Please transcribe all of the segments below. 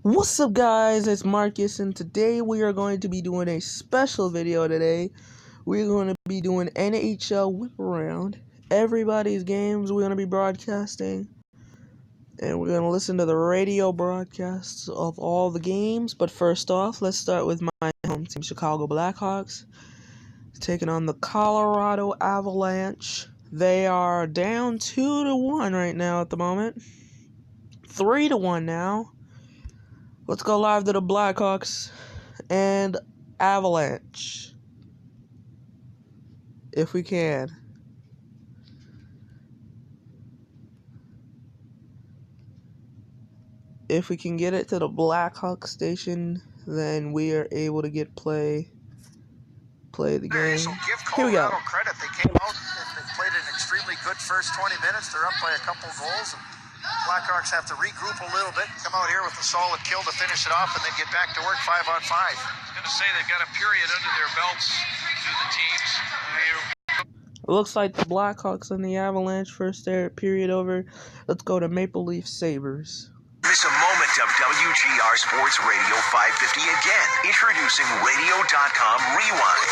What's up, guys? It's Marcus, and today we are going to be doing a special video today. We're going to be doing NHL Whip Around. Everybody's games we're going to be broadcasting. And we're going to listen to the radio broadcasts of all the games. But first off, let's start with my home team, Chicago Blackhawks. Taking on the Colorado Avalanche. They are down 2-1 right now at the moment. 3-1 now. Let's go live to the Blackhawks and Avalanche, if we can. If we can get it to the Blackhawks station, then we are able to get play the game. Here we go. Credit. They came out and they played an extremely good first 20 minutes. They're up by a couple goals. Blackhawks have to regroup a little bit, come out here with a solid kill to finish it off, and then get back to work 5-on-5. I was going to say they've got a period under their belts through the teams. It looks like the Blackhawks and the Avalanche first period over. Let's go to Maple Leaf Sabres. Miss a moment of WGR Sports Radio 550 again. Introducing Radio.com Rewind.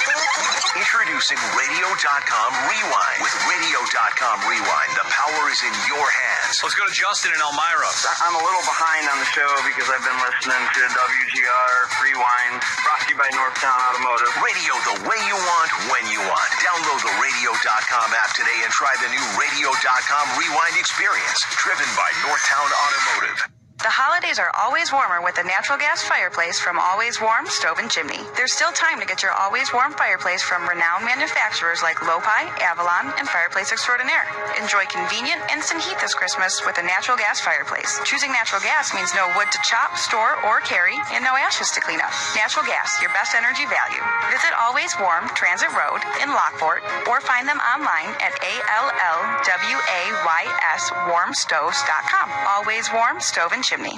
Introducing Radio.com Rewind. With Radio.com Rewind, the power is in your hands. Let's go to Justin in Elmira. I'm a little behind on the show because I've been listening to WGR Rewind, brought to you by Northtown Automotive. Radio the way you want, when you want. Download the Radio.com app today and try the new Radio.com Rewind experience. Driven by Northtown Automotive. The holidays are always warmer with a natural gas fireplace from Always Warm Stove and Chimney. There's still time to get your Always Warm fireplace from renowned manufacturers like Lopi, Avalon, and Fireplace Extraordinaire. Enjoy convenient, instant heat this Christmas with a natural gas fireplace. Choosing natural gas means no wood to chop, store, or carry, and no ashes to clean up. Natural gas, your best energy value. Visit Always Warm Transit Road in Lockport, or find them online at ALLWAYSwarmstoves.com. Always Warm Stove and Chimney.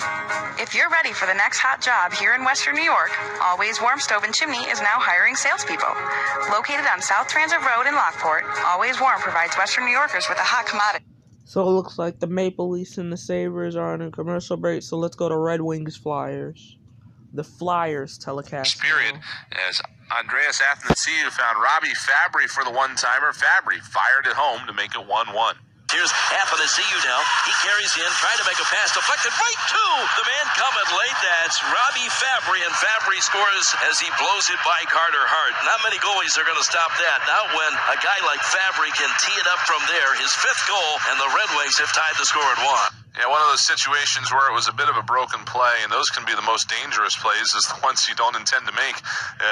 If you're ready for the next hot job here in Western New York, Always Warm Stove and Chimney is now hiring salespeople. Located on South Transit Road in Lockport, Always Warm provides Western New Yorkers with a hot commodity. So it looks like the Maple Leafs and the Sabres are on a commercial break, so let's go to Red Wings Flyers. The Flyers telecast. Period. As Andreas Athanasiou found Robbie Fabry for the one-timer. Fabry fired at home to make it 1-1. Here's Athanasiou now. He carries in, trying to make a pass, deflected right to the man coming late. That's Robbie Fabry, and Fabry scores as he blows it by Carter Hart. Not many goalies are going to stop that. Not when a guy like Fabry can tee it up from there. His fifth goal, and the Red Wings have tied the score at 1. Yeah, one of those situations where it was a bit of a broken play, and those can be the most dangerous plays, is the ones you don't intend to make,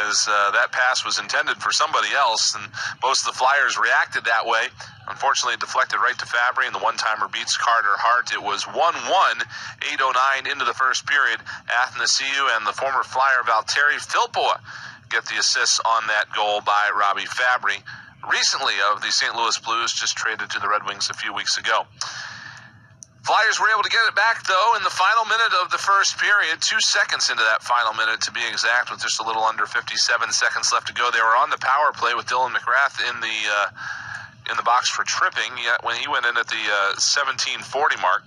as that pass was intended for somebody else, and most of the Flyers reacted that way. Unfortunately, it deflected right to Fabry, and the one-timer beats Carter Hart. It was 1-1, 8:09 into the first period. Athanasiou and the former Flyer Valtteri Filppula get the assists on that goal by Robbie Fabry, recently of the St. Louis Blues, just traded to the Red Wings a few weeks ago. Flyers were able to get it back, though, in the final minute of the first period, 2 seconds into that final minute, to be exact, with just a little under 57 seconds left to go. They were on the power play with Dylan McGrath in the box for tripping, yet when he went in at the 17:40 mark.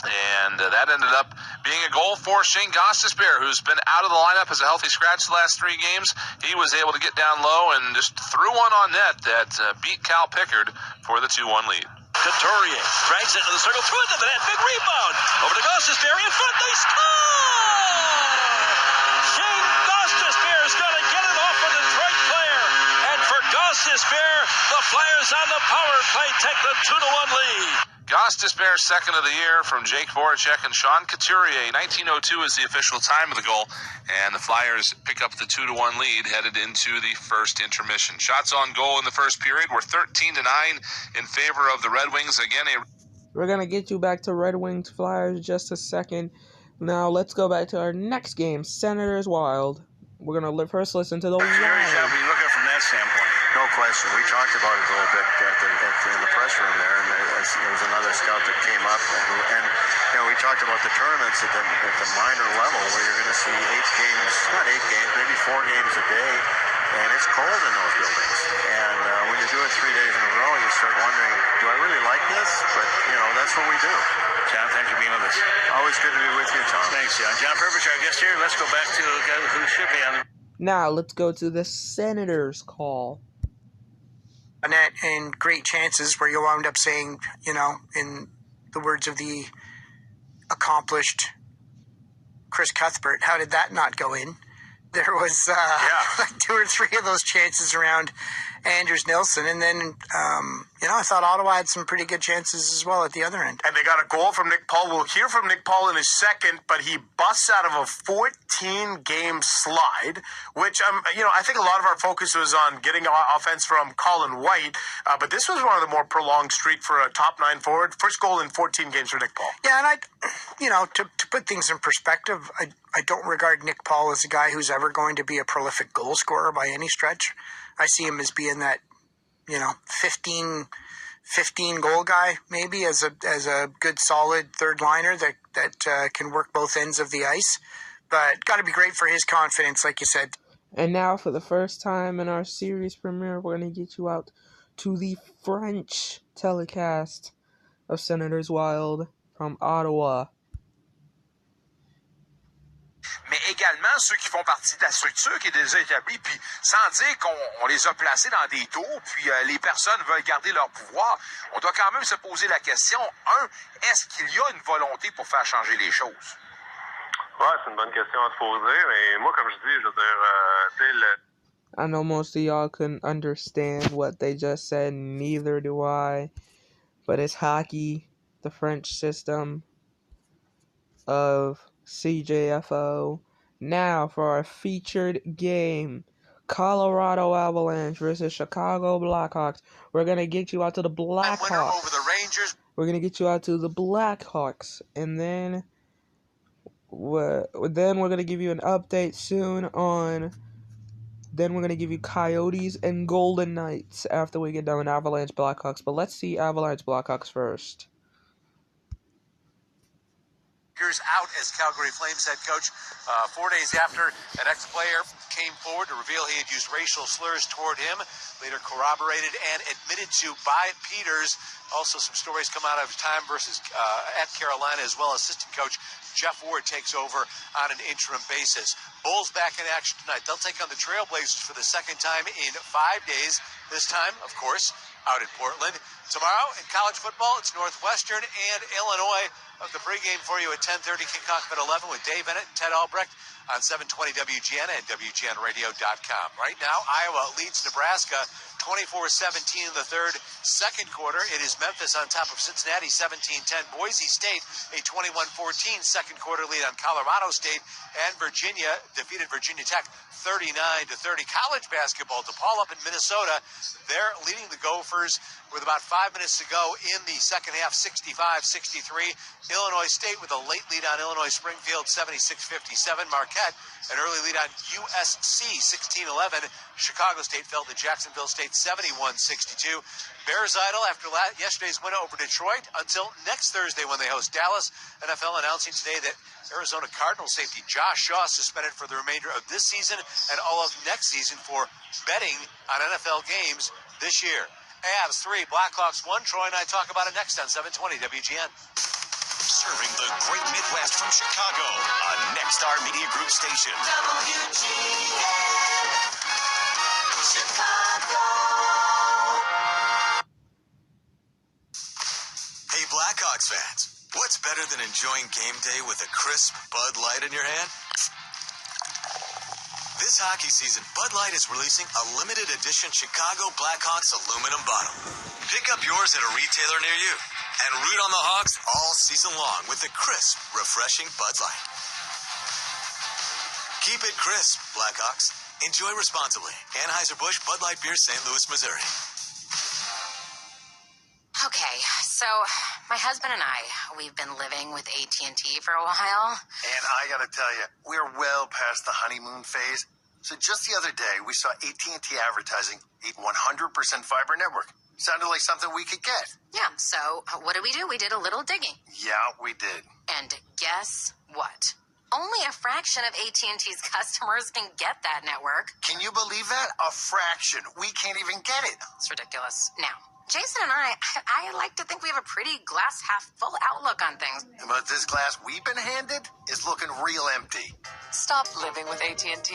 And that ended up being a goal for Shane Gostisbehere, who's been out of the lineup as a healthy scratch the last 3 games. He was able to get down low and just threw one on net that beat Cal Pickard for the 2-1 lead. Couturier drags it into the circle, through it to the net, big rebound, over to Gostisbehere, in front, they score! Shane Gostisbehere is going to get it off a Detroit player, and for Gostisbehere, the Flyers on the power play take the 2-1 lead. Gostisbehere's second of the year from Jake Voracek and Sean Couturier. 19:02 is the official time of the goal, and the Flyers pick up the 2-1 lead headed into the first intermission. Shots on goal in the first period were 13-9 in favor of the Red Wings. Again, We're going to get you back to Red Wings Flyers in just a second. Now let's go back to our next game, Senators Wild. We're going to first listen to the Wild. We look at it from that standpoint. No question. We talked about it a little bit in the press room there, and there was another scout that came up, and we talked about the tournaments at the minor level where you're going to see 8 games, not 8 games, maybe 4 games a day, and it's cold in those buildings. And when you do it 3 days in a row, you start wondering, do I really like this? But, that's what we do. John, thanks for being with us. Always good to be with you, Tom. Thanks, John. John Purvis, our guest here. Let's go back to a guy who should be on the... Now let's go to the Senators' call. Net and great chances where you wound up saying, in the words of the accomplished Chris Cuthbert, how did that not go in? There was like 2 or 3 of those chances around Anders Nilsson, and then I thought Ottawa had some pretty good chances as well at the other end. And they got a goal from Nick Paul. We'll hear from Nick Paul in a second, but he busts out of a 14-game slide, which I think a lot of our focus was on getting offense from Colin White, but this was one of the more prolonged streak for a top 9 forward. First goal in 14 games for Nick Paul. Yeah, and to put things in perspective, I don't regard Nick Paul as a guy who's ever going to be a prolific goal scorer by any stretch. I see him as being that, 15 goal guy, maybe as a good solid third liner that can work both ends of the ice. But got to be great for his confidence, like you said. And now, for the first time in our series premiere, we're going to get you out to the French telecast of Senators Wild from Ottawa. Mais également ceux qui font partie de la structure qui est déjà établie, puis sans dire qu'on les a placés dans des tours, puis les personnes veulent garder leur pouvoir, on doit quand même se poser la question, est-ce qu'il y a une volonté pour faire changer les choses? Ouais, c'est une bonne question à se poser, mais moi, comme je dis, je veux dire, I know most of y'all couldn't understand what they just said, neither do I, but it's hockey, the French system of CJFO. Now for our featured game, Colorado Avalanche versus Chicago Blackhawks. We're gonna get you out to the Blackhawks. Over the Rangers. We're gonna get you out to the Blackhawks, and then we're gonna give you an update soon on. Then we're gonna give you Coyotes and Golden Knights after we get done with Avalanche Blackhawks. But let's see Avalanche Blackhawks first. Out as Calgary Flames head coach 4 days after an ex-player came forward to reveal he had used racial slurs toward him, later corroborated and admitted to by Peters. Also some stories come out of time versus at Carolina as well. Assistant coach Jeff Ward takes over on an interim basis. Bulls back in action tonight. They'll take on the Trailblazers for the second time in 5 days. This time, of course, out in Portland. Tomorrow in college football, it's Northwestern and Illinois. Of the pregame for you at 10:30, kickoff at 11 with Dave Bennett and Ted Albrecht on 720 WGN and WGNradio.com. Right now, Iowa leads Nebraska 24-17 in the third. Second quarter, it is Memphis on top of Cincinnati 17-10. Boise State a 21-14 second quarter lead on Colorado State, and Virginia defeated Virginia Tech 39-30. College basketball, DePaul up in Minnesota. They're leading the Gophers with about 5 minutes to go in the second half, 65-63. Illinois State with a late lead on Illinois Springfield, 76-57. Marquette, an early lead on USC, 16-11. Chicago State fell to Jacksonville State, 71-62. Bears idle after yesterday's win over Detroit until next Thursday when they host Dallas. NFL announcing today that Arizona Cardinals safety Josh Shaw suspended for the remainder of this season and all of next season for betting on NFL games this year. Avs 3, Blackhawks 1. Troy and I talk about it next on 720 WGN. Serving the great Midwest from Chicago, a Nexstar Media Group station. WGN, Chicago. Hey, Blackhawks fans, what's better than enjoying game day with a crisp Bud Light in your hand? This hockey season, Bud Light is releasing a limited edition Chicago Blackhawks aluminum bottle. Pick up yours at a retailer near you and root on the Hawks all season long with the crisp, refreshing Bud Light. Keep it crisp, Blackhawks. Enjoy responsibly. Anheuser-Busch Bud Light Beer, St. Louis, Missouri. Okay, so my husband and we've been living with AT&T for a while. And I gotta tell you, we're well past the honeymoon phase. So just the other day, we saw AT&T advertising a 100% fiber network. Sounded like something we could get. Yeah, so what did? We did a little digging. Yeah, we did. And guess what? Only a fraction of AT&T's customers can get that network. Can you believe that? A fraction. We can't even get it. It's ridiculous. Now, Jason and I like to think we have a pretty glass half full outlook on things. But this glass we've been handed is looking real empty. Stop living with AT&T.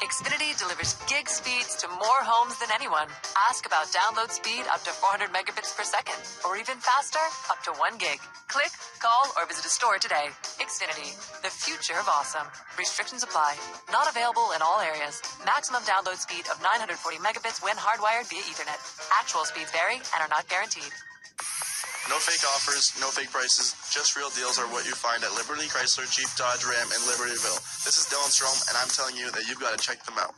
Xfinity delivers gig speeds to more homes than anyone. Ask about download speed up to 400 megabits per second, or even faster, up to 1 gig. Click, call, or visit a store today. Xfinity, the future of awesome. Restrictions apply. Not available in all areas. Maximum download speed of 940 megabits when hardwired via Ethernet. Actual speeds vary and are not guaranteed. No fake offers, no fake prices, just real deals are what you find at Liberty, Chrysler, Jeep, Dodge, Ram, and Libertyville. This is Dylan Strom, and I'm telling you that you've got to check them out.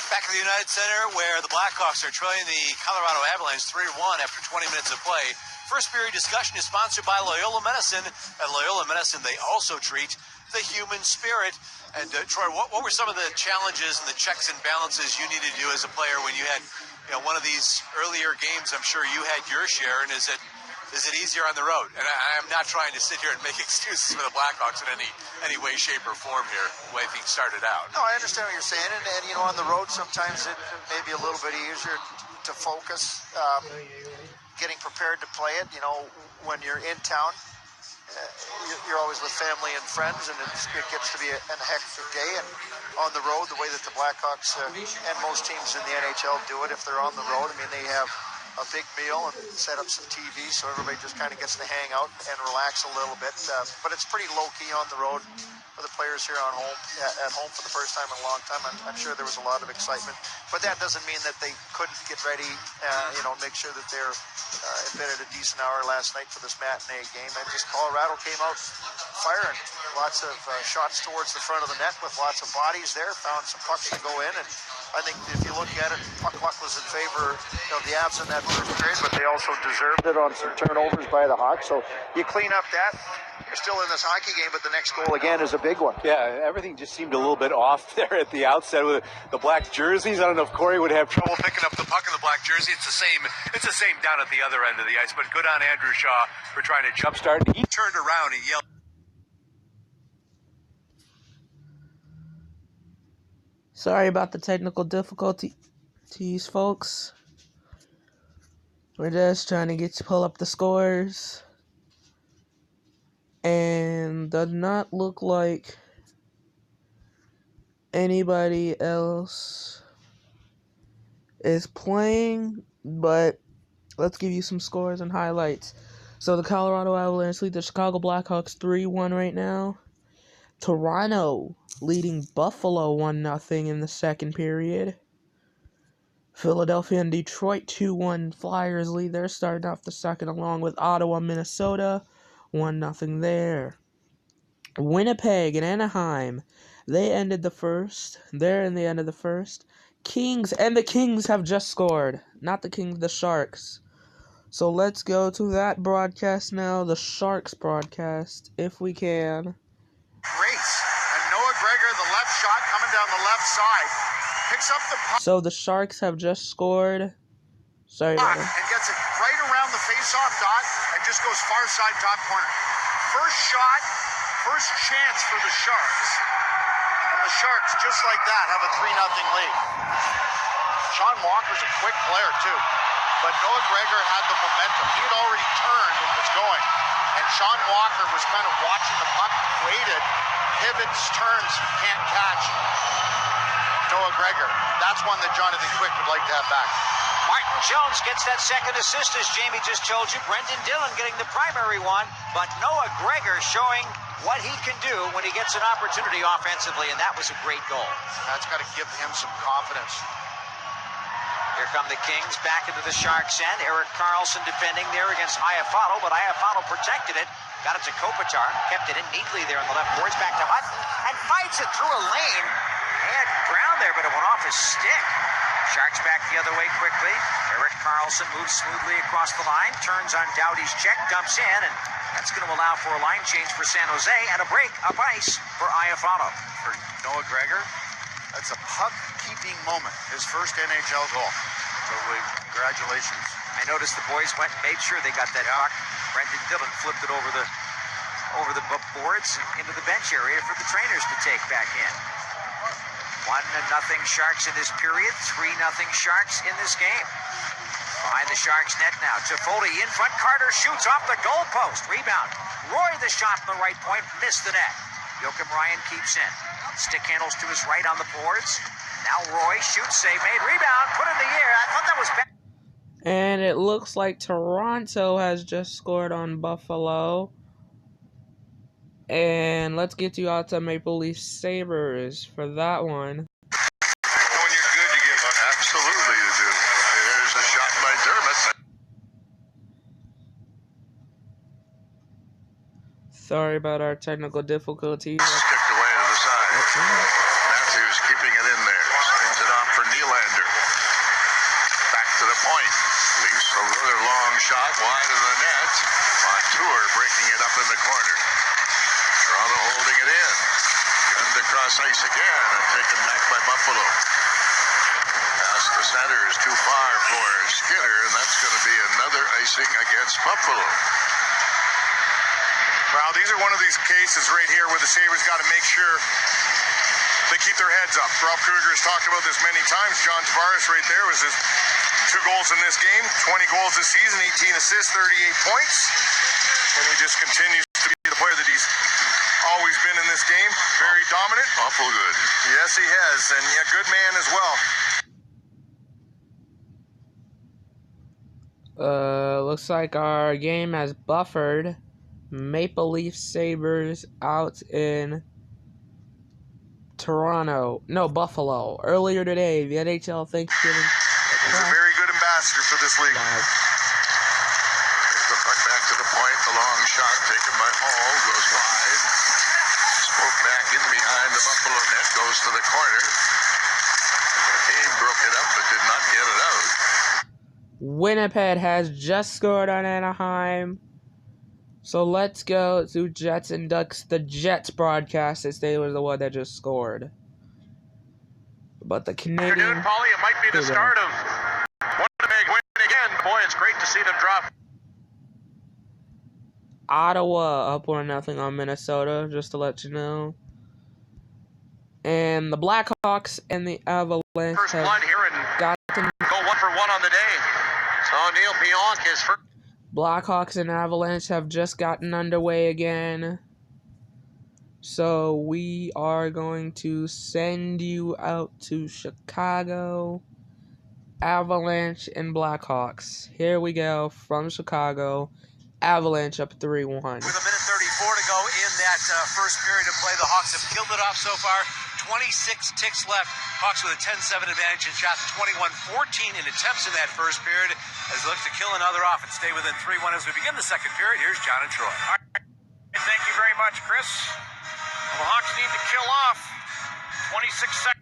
Back at the United Center, where the Blackhawks are trailing the Colorado Avalanche 3-1 after 20 minutes of play. First period discussion is sponsored by Loyola Medicine. At Loyola Medicine, they also treat the human spirit. And Troy, what were some of the challenges and the checks and balances you needed to do as a player when you had, one of these earlier games? I'm sure you had your share, and is it easier on the road? And I'm not trying to sit here and make excuses for the Blackhawks in any way, shape, or form here, the way things started out. No, I understand what you're saying, and on the road sometimes it may be a little bit easier to focus, getting prepared to play it. When you're in town, you're always with family and friends, and it gets to be a hectic day. And on the road, the way that the Blackhawks and most teams in the NHL do it, if they're on the road, they have a big meal and set up some TV, so everybody just kind of gets to hang out and relax a little bit. But it's pretty low-key on the road for the players here at home for the first time in a long time. I'm sure there was a lot of excitement, but that doesn't mean that they couldn't get ready, make sure that they're in bed at a decent hour last night for this matinee game. And just Colorado came out firing. Lots of shots towards the front of the net with lots of bodies there, found some pucks to go in, and I think if you look at it, puck luck was in favor of the Avs in that first period, but they also deserved it on some turnovers by the Hawks. So you clean up that, you're still in this hockey game, but the next goal again is a big one. Yeah, everything just seemed a little bit off there at the outset with the black jerseys. I don't know if Corey would have trouble picking up the puck in the black jersey. It's the same down at the other end of the ice, but good on Andrew Shaw for trying to jumpstart. He turned around and yelled. Sorry about the technical difficulties, folks. We're just trying to pull up the scores. And does not look like anybody else is playing, but let's give you some scores and highlights. So the Colorado Avalanche lead the Chicago Blackhawks 3-1 right now. Toronto leading Buffalo 1-0 in the second period. Philadelphia and Detroit 2-1. Flyers lead. They're starting off the second, along with Ottawa, Minnesota 1-0 there. Winnipeg and Anaheim, they ended the first. They're in the end of the first. Kings have just scored. Not the Kings, the Sharks. So let's go to that broadcast now, the Sharks broadcast, if we can. Race, and Noah Gregor, the left shot coming down the left side, picks up the puck. So the Sharks have just scored. Sorry about that. And gets it right around the face-off dot and just goes far side top corner. First shot, first chance for the Sharks. And the Sharks, just like that, have a 3-0 lead. Sean Walker's a quick player, too. But Noah Gregor had the momentum. He had already turned and was going. And Sean Walker was kind of watching the puck, waited, pivots, turns, can't catch Noah Gregor. That's one that Jonathan Quick would like to have back. Martin Jones gets that second assist, as Jamie just told you. Brendan Dillon getting the primary one, but Noah Gregor showing what he can do when he gets an opportunity offensively, and that was a great goal. That's got to give him some confidence. Here come the Kings back into the Sharks' end. Erik Karlsson defending there against Iafallo, but Iafallo protected it. Got it to Kopitar, kept it in neatly there on the left boards, back to Hutton, and fights it through a lane. Had Brown there, but it went off his stick. Sharks back the other way quickly. Erik Karlsson moves smoothly across the line, turns on Doughty's check, dumps in, and that's going to allow for a line change for San Jose and a break up ice for Iafallo. For Noah Gregor, that's a puck-keeping moment, his first NHL goal. So congratulations. I noticed the boys went and made sure they got that puck. Brendan Dillon flipped it over over the boards and into the bench area for the trainers to take back in. 1-0 Sharks in this period, 3-0 Sharks in this game. Behind the Sharks net now, Toffoli in front, Carter shoots off the goalpost, rebound. Roy the shot from the right point, missed the net. Joakim Ryan keeps in. Stick handles to his right on the boards. Now Roy shoots, save made, rebound, put in the air. I thought that was bad. And it looks like Toronto has just scored on Buffalo. And let's get you out to Maple Leaf Sabres for that one. When you're good, you give up. Absolutely you do. There's a shot by Dermott. Sorry about our technical difficulties. Kicked away to the side. Matthews keeping it in there. Sends it off for Nylander. Back to the point. Leafs a rather long shot wide of the net. Montour breaking it up in the corner. Toronto holding it in. Gunned across ice again and taken back by Buffalo. Pass the center is too far for Skinner, and that's going to be another icing against Buffalo. Well, these are one of these cases right here where the Sabres got to make sure they keep their heads up. Rob Kruger has talked about this many times. John Tavares right there was his 2 goals in this game, 20 goals this season, 18 assists, 38 points. And he just continues to be the player that he's always been in this game. Very dominant. Awful good. Yes, he has. And a good man as well. Looks like our game has buffered. Maple Leaf Sabres out in Toronto. No, Buffalo. Earlier today, the NHL Thanksgiving. He's a very good ambassador for this league. The puck back to the point. The long shot taken by Hall goes wide. Spoke back in behind the Buffalo net. Goes to the corner. Cave broke it up but did not get it out. Winnipeg has just scored on Anaheim. So let's go to Jets and Ducks. The Jets broadcast as they were the one that just scored. But the Canadian... Afternoon, Paulie, it might be the start of Winnipeg winning again. Boy, it's great to see them drop. Ottawa up 1-0 on Minnesota, just to let you know. And the Blackhawks and the Avalanche First blood here and got to go 1 for 1 on the day. So Neil Pionk is first. Blackhawks and Avalanche have just gotten underway again. So we are going to send you out to Chicago. Avalanche and Blackhawks. Here we go from Chicago. Avalanche up 3-1. With a minute 34 to go in that first period of play, the Hawks have killed it off so far. 26 ticks left. Hawks with a 10-7 advantage in shots, 21-14 in attempts in that first period as they look to kill another off and stay within 3-1 as we begin the second period. Here's John and Troy. All right. Thank you very much, Chris. Well, the Hawks need to kill off 26 seconds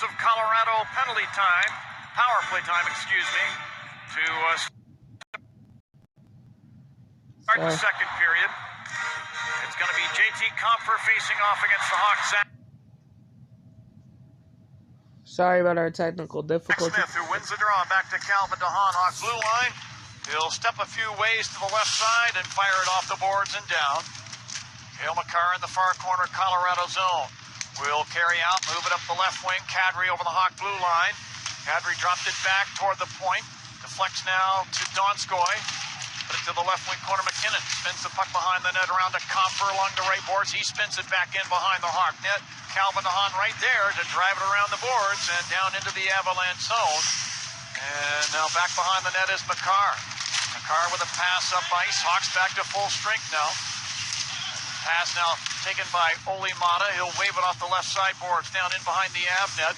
of Colorado penalty time, power play time, excuse me, to start the second period. It's going to be JT Compher facing off against the Hawks. Sorry about our technical difficulties. Smith, who wins the draw, back to Calvin DeHaan, Hawks blue line. He'll step a few ways to the left side and fire it off the boards and down. Hale McCarr in the far corner, Colorado zone. Will carry out, move it up the left wing. Kadri over the Hawk blue line. Kadri dropped it back toward the point. Deflects now to Donskoy. Put it to the left wing corner, McKinnon. Spins the puck behind the net around to Compher along the right boards. He spins it back in behind the Hawk net. Calvin DeHaan right there to drive it around the boards and down into the Avalanche zone. And now back behind the net is McCarr. McCarr with a pass up ice. Hawks back to full strength now. Pass now taken by Olli Maatta. He'll wave it off the left side boards down in behind the Av net.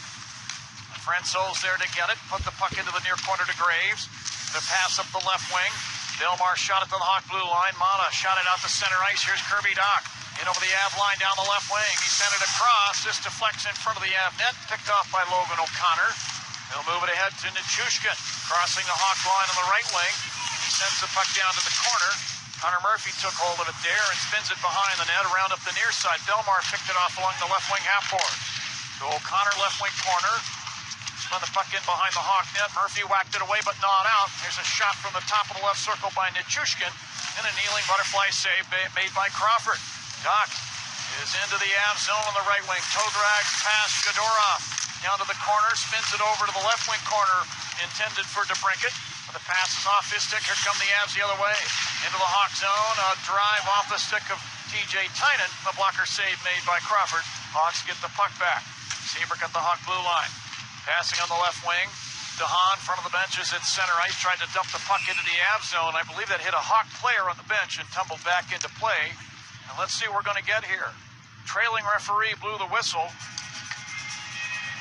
Francouz there to get it. Put the puck into the near corner to Graves. The pass up the left wing. Delmar shot it to the Hawk blue line. Maatta shot it out to center ice. Here's Kirby Dach. In over the Av line down the left wing. He sent it across. This deflects in front of the Av net. Picked off by Logan O'Connor. He'll move it ahead to Nichushkin. Crossing the Hawk line on the right wing. He sends the puck down to the corner. Connor Murphy took hold of it there and spins it behind the net around up the near side. Delmar picked it off along the left wing half board. To O'Connor left wing corner. Spun the puck in behind the Hawk net. Murphy whacked it away but not out. Here's a shot from the top of the left circle by Nichushkin. And a kneeling butterfly save made by Crawford. Doc is into the Avs zone on the right wing. Toe drags past Fedorov. Down to the corner, spins it over to the left wing corner, intended for DeBrincat. But the pass is off his stick. Here come the Avs the other way. Into the Hawk zone, a drive off the stick of TJ Tynan. A blocker save made by Crawford. Hawks get the puck back. Seabrook at the Hawk blue line. Passing on the left wing. DeHaan, front of the benches at center ice, tried to dump the puck into the Avs zone. I believe that hit a Hawk player on the bench and tumbled back into play. And let's see what we're going to get here. Trailing referee blew the whistle.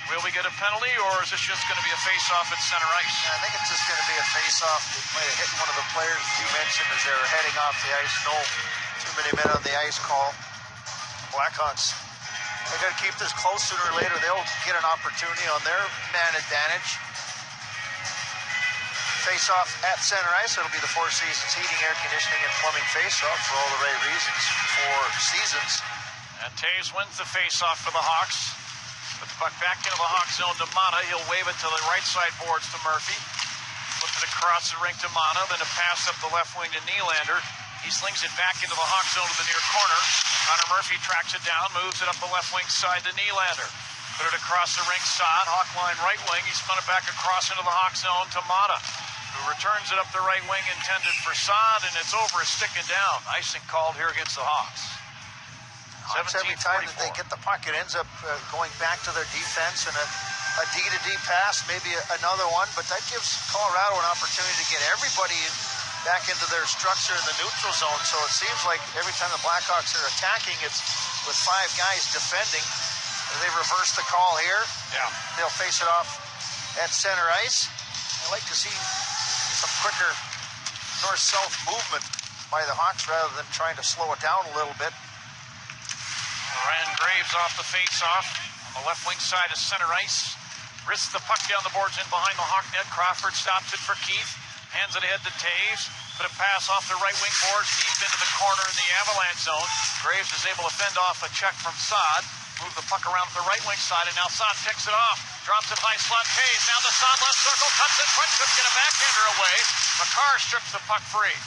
Will we get a penalty, or is this just going to be a face-off at center ice? Yeah, I think it's just going to be a face-off. It might have hit one of the players you mentioned as they were heading off the ice. No too many men on the ice call. Blackhawks, they got to keep this close. Sooner or later, they'll get an opportunity on their man advantage. Face-off at center ice. It'll be the Four Seasons Heating, Air Conditioning, and Plumbing face-off for all the right reasons for seasons. And Taves wins the face-off for the Hawks. Put the puck back into the Hawk zone to Mata. He'll wave it to the right side boards to Murphy. Flips it across the rink to Mata. Then a pass up the left wing to Nylander. He slings it back into the Hawk zone to the near corner. Connor Murphy tracks it down, moves it up the left wing side to Nylander. Put it across the rink side. Hawk line right wing. He spun it back across into the Hawk zone to Mata, who returns it up the right wing intended for Saad, and it's over, sticking down. Icing called here against the Hawks. Hawks, every time that they get the puck, it ends up going back to their defense and a D-to-D pass, maybe another one, but that gives Colorado an opportunity to get everybody back into their structure in the neutral zone. So it seems like every time the Blackhawks are attacking, it's with 5 guys defending. They reverse the call here. Yeah. They'll face it off at center ice. I'd like to see some quicker north-south movement by the Hawks rather than trying to slow it down a little bit. Ryan Graves off the face-off on the left wing side of center ice. Risks the puck down the boards in behind the Hawk net. Crawford stops it for Keith. Hands it ahead to Taves. Put a pass off the right wing boards deep into the corner in the Avalanche zone. Graves is able to fend off a check from Saad. Move the puck around to the right wing side, and now Saad picks it off. Drops it high slot. Taves down the Saad left circle. Cuts it front. Couldn't get a backhander away. Makar strips the puck free.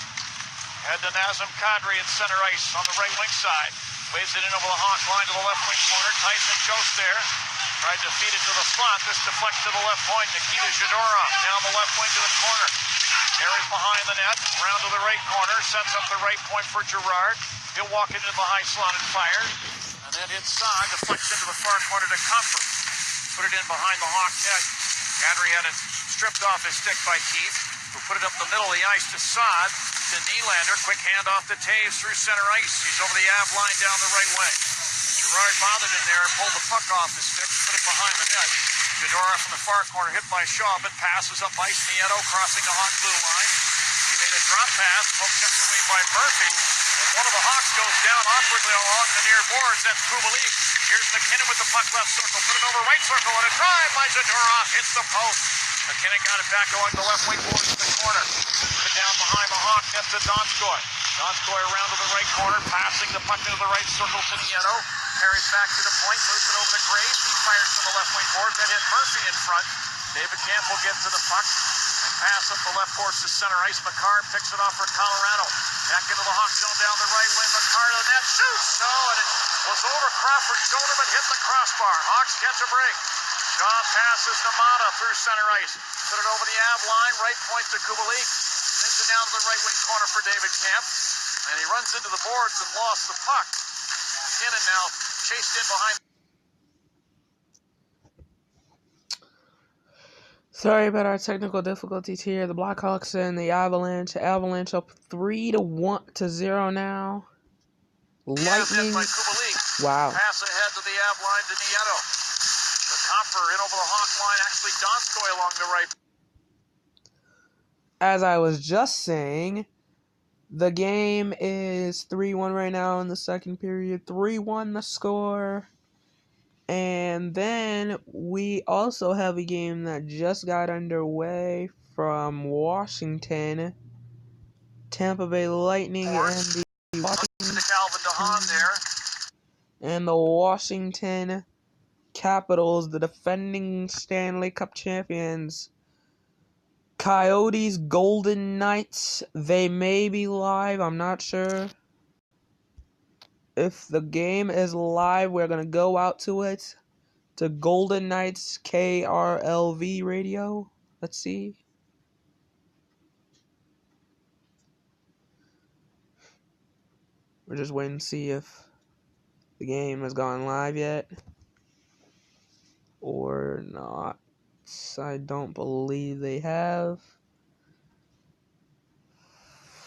Head to Nazem Kadri at center ice on the right wing side. Waves it in over the Hawk line to the left wing corner. Tyson Jost there. Tried to feed it to the slot. This deflects to the left point. Nikita Zadorov down the left wing to the corner. Carries behind the net. Round to the right corner. Sets up the right point for Girard. He'll walk into the high slot and fire. And then inside, deflects into the far corner to Comfort. Put it in behind the Hawk net. Kadri had it stripped off his stick by Keith, who put it up the middle of the ice to Saad. To Nylander, quick handoff to Taves through center ice. He's over the Av line down the right wing. Girard bothered in there and pulled the puck off his stick, put it behind the net. Fedorov from the far corner, hit by Shaw, but passes up ice. Nieto crossing the Hawk blue line. He made a drop pass, poke checked away by Murphy, and one of the Hawks goes down awkwardly along the near boards. That's Kubalik. Here's McKinnon with the puck left circle, put it over right circle, and a drive by Zadorov hits the post. McKinnon got it back along the left wing boards to the corner. Put it down behind the Hawk net to Donskoy. Donskoy around to the right corner, passing the puck into the right circle to Nieto. Carries back to the point, moves it over to Graves. He fires from the left wing board. That hit Murphy in front. David Camp will get to the puck and pass up the left boards to center ice. Makar picks it off for Colorado. Back into the Hawk zone down the right wing. Makar to the net. Shoots! No, and it was over Crawford's shoulder, but hit the crossbar. Hawks catch a break. Shaw passes to Mata through center ice. Put it over the Av line. Right point to Kubalik. Sends it down to the right wing corner for David Camp. And he runs into the boards and lost the puck. McKinnon now chased in behind. Sorry about our technical difficulties here. The Blackhawks and the Avalanche. Avalanche up 3-0 now. Lightning. Wow. Pass ahead to the Av line to Nieto. The Copper in over the Hawk line. Actually, Donskoy along the right. As I was just saying, the game is 3-1 right now in the second period. 3-1 the score. And then we also have a game that just got underway from Washington. Tampa Bay Lightning and the Washington Capitals, the defending Stanley Cup champions, Coyotes, Golden Knights. They may be live. I'm not sure. If the game is live, we're going to go out to it. To Golden Knights KRLV radio. Let's see. We're just waiting to see if the game has gone live yet. Or not. I don't believe they have.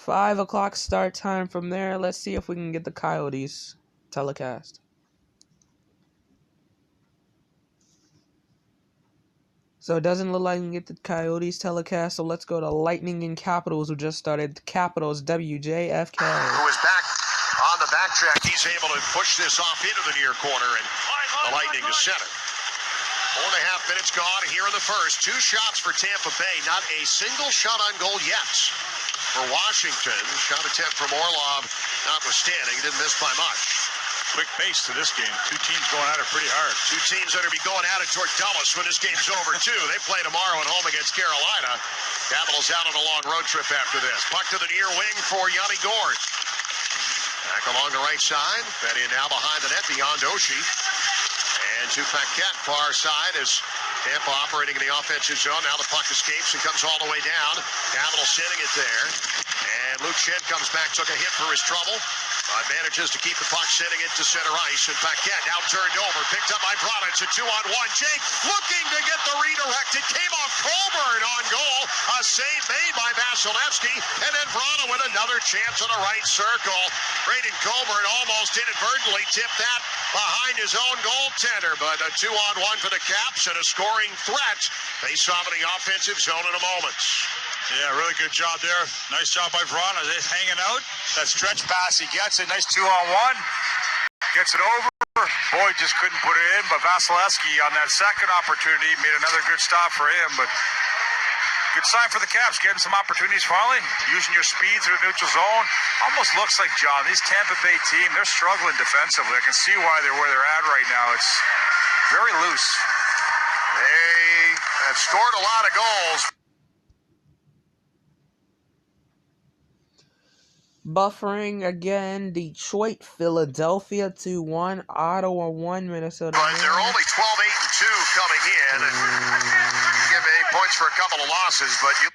5 o'clock start time from there. Let's see if we can get the Coyotes telecast. So it doesn't look like we can get the Coyotes telecast. So let's go to Lightning and Capitals, who just started. Capitals, WJFK. Who is back on the backtrack. He's able to push this off into the near corner, and the Lightning to center. 4.5 minutes gone here in the first. 2 shots for Tampa Bay. Not a single shot on goal yet for Washington. Shot attempt from Orlov notwithstanding. Didn't miss by much. Quick pace to this game. 2 teams going at it pretty hard. 2 teams that are be going at it toward Dulles when this game's over, too. They play tomorrow at home against Carolina. Capitals out on a long road trip after this. Puck to the near wing for Yanni Gourde. Back along the right side. Fed in now behind the net, beyond Oshie. And to Paquette, far side, as Tampa operating in the offensive zone. Now the puck escapes and comes all the way down. Capitals sending it there. And Luke Schenn comes back, took a hit for his trouble. Manages to keep the puck, sending it to center ice. And Paquette now turned over, picked up by Braun. It's a 2-on-1. Jake looking to get the redirect. It came off Coburn on goal. A save made by Vasilevsky. And then Braun with another chance in the right circle. Braden Coburn almost inadvertently tipped that behind his own goaltender. But a 2-on-1 for the Caps and a scoring threat. Face off in the offensive zone in a moment. Yeah, really good job there. Nice job by Braun. He's hanging out. That stretch pass, he gets it. Nice 2-on-1. Gets it over. Boy, just couldn't put it in. But Vasilevsky on that second opportunity made another good stop for him. But good sign for the Caps. Getting some opportunities finally. Using your speed through the neutral zone. Almost looks like, John, these Tampa Bay team, they're struggling defensively. I can see why they're where they're at right now. It's very loose. They have scored a lot of goals. Buffering again. Detroit, Philadelphia 2-1. Ottawa 1, Minnesota. But they're only 12-8-2 coming in. And give 8 points for a couple of losses, but you.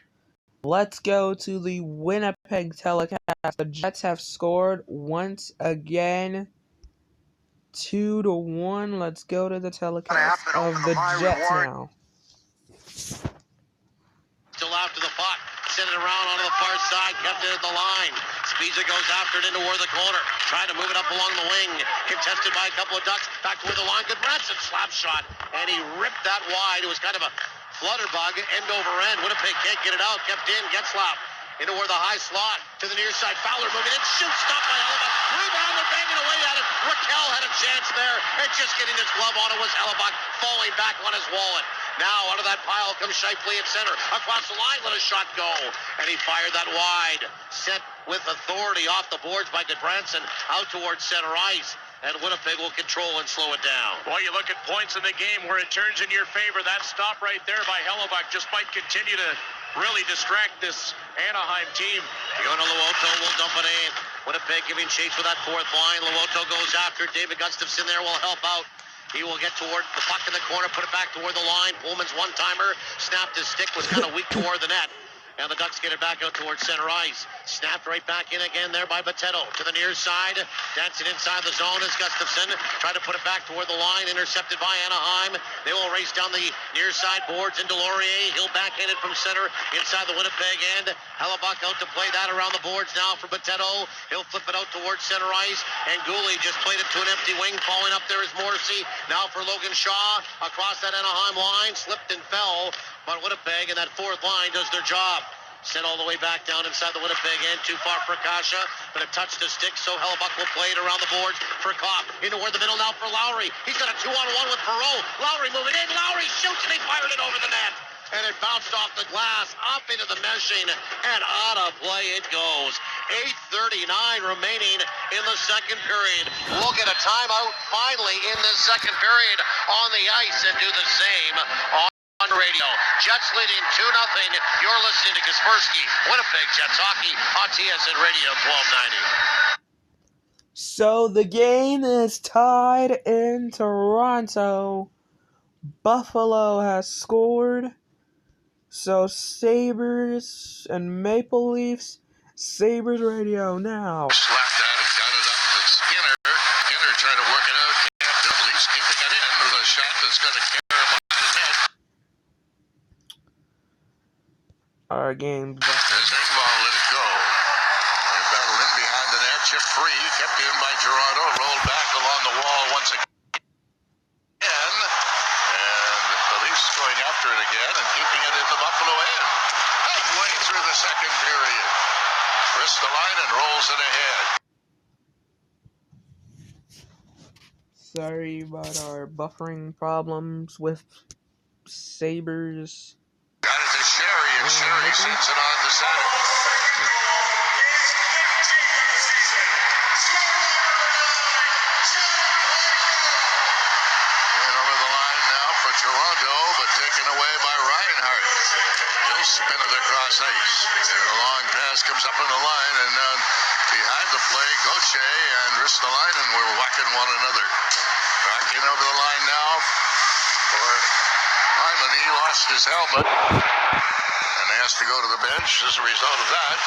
Let's go to the Winnipeg telecast. The Jets have scored once again. 2-1. Let's go to the telecast of the Jets now. Still after the puck. Send it around onto the far side. Kept it at the line. Spiza goes after it into the corner. Trying to move it up along the wing. Contested by a couple of Ducks. Back toward the line. Good Branson slap shot. And he ripped that wide. It was kind of a flutter bug. End over end. Winnipeg can't get it out. Kept in. Getzlaf into where the high slot. To the near side. Fowler moving in. Shoots. Stopped by Hellebuyck. Rebound. They're banging away at it. Raquel had a chance there. And just getting his glove on it was Hellebuyck. Falling back on his wallet. Now, out of that pile comes Scheifele at center. Across the line, let a shot go. And he fired that wide. Sent with authority off the boards by Goodbranson out towards center ice. And Winnipeg will control and slow it down. Boy, you look at points in the game where it turns in your favor. That stop right there by Hellebuyck just might continue to really distract this Anaheim team. Yona Luoto will dump it in. Winnipeg giving chase with that fourth line. Luoto goes after it. David Gustafson there will help out. He will get toward the puck in the corner, put it back toward the line. Pullman's one-timer, snapped his stick, was kind of weak toward the net. And the Ducks get it back out towards center ice. Snapped right back in again there by Boteto. To the near side, dancing inside the zone is Gustafson. Tried to put it back toward the line, intercepted by Anaheim. They will race down the near side boards into Laurier. He'll backhand it from center inside the Winnipeg end. Hellebuyck out to play that around the boards now for Boteto. He'll flip it out towards center ice. And Gooley just played it to an empty wing. Falling up there is Morrissey. Now for Logan Shaw. Across that Anaheim line. Slipped and fell. But Winnipeg and that fourth line does their job. Sent all the way back down inside the Winnipeg end. Too far for Kasha. But it touched the stick, so Hellebuyck will play it around the boards for Kopp. Into where the middle now for Lowry. He's got a 2-on-1 with Perreault. Lowry moving in. Lowry shoots and he fired it over the net. And it bounced off the glass, up into the meshing, and out of play it goes. 8:39 remaining in the second period. We'll get a timeout finally in the second period on the ice and do the same on on radio. Jets leading 2-0. You're listening to Kaspersky, Winnipeg Jets hockey on TSN Radio 1290. So the game is tied in Toronto. Buffalo has scored. So Sabres and Maple Leafs. Sabres radio now. Slapped at it, got it up to Skinner. Skinner trying to work it out. Can't do it. Leafs keeping it in with a shot that's going to carry him on the net. Our game. As Engvall let it go. They battled in behind the net. Chip free. Kept in by Toronto. Rolled back along the wall once again. And the Leafs going after it again and keeping it in the Buffalo end. Halfway through the second period. Ristolainen rolls it ahead. Sorry about our buffering problems with Sabres. Got it to Sherry, and Sherry sends it on the center. And over the line now for Toronto, but taken away by Reinhart. He'll spin it across ice. And a long pass comes up on the line, and behind the play, Gauthier and Ristolainen were whacking one another. Back in over the line now for Hyman. He lost his helmet and has to go to the bench as a result of that.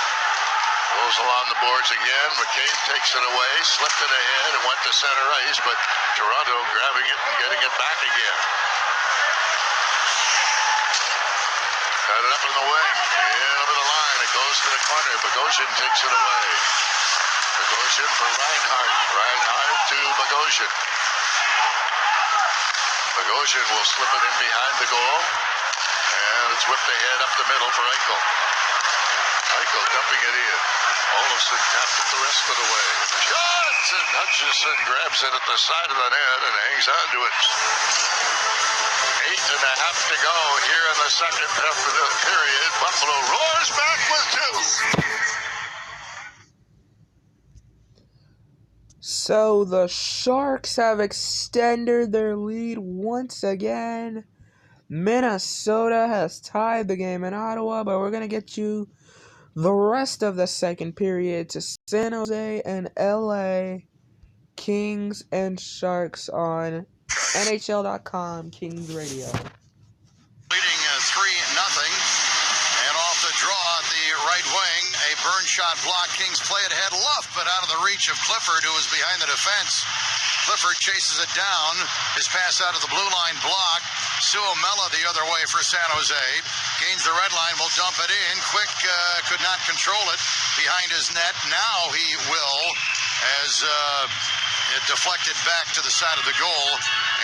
Goes along the boards again. McCabe takes it away, slipped it ahead, and went to center ice, but Toronto grabbing it and getting it back again. Got it up in the wing. In over the line. It goes to the corner. Bogosian takes it away. Bogosian for Reinhart. Reinhart to Bogosian. Bogosian will slip it in behind the goal. And it's whipped ahead up the middle for Eichel. Eichel dumping it in. Olofsson tapped it the rest of the way. Shots! And Hutchinson grabs it at the side of the net and hangs on to it. 8.5 to go here in the second half of the period. Buffalo roars back with 2. So the Sharks have extended their lead once again. Minnesota has tied the game in Ottawa, but we're going to get you the rest of the second period to San Jose and LA Kings and Sharks on NHL.com Kings Radio. Leading 3-0, and off the draw at the right wing, a burn shot block. Kings play it ahead, Luff, but out of the reach of Clifford, who is behind the defense. Clifford chases it down. His pass out of the blue line block. Suomela the other way for San Jose. Gains the red line, will dump it in. Quick could not control it behind his net. Now he will, as it deflected back to the side of the goal,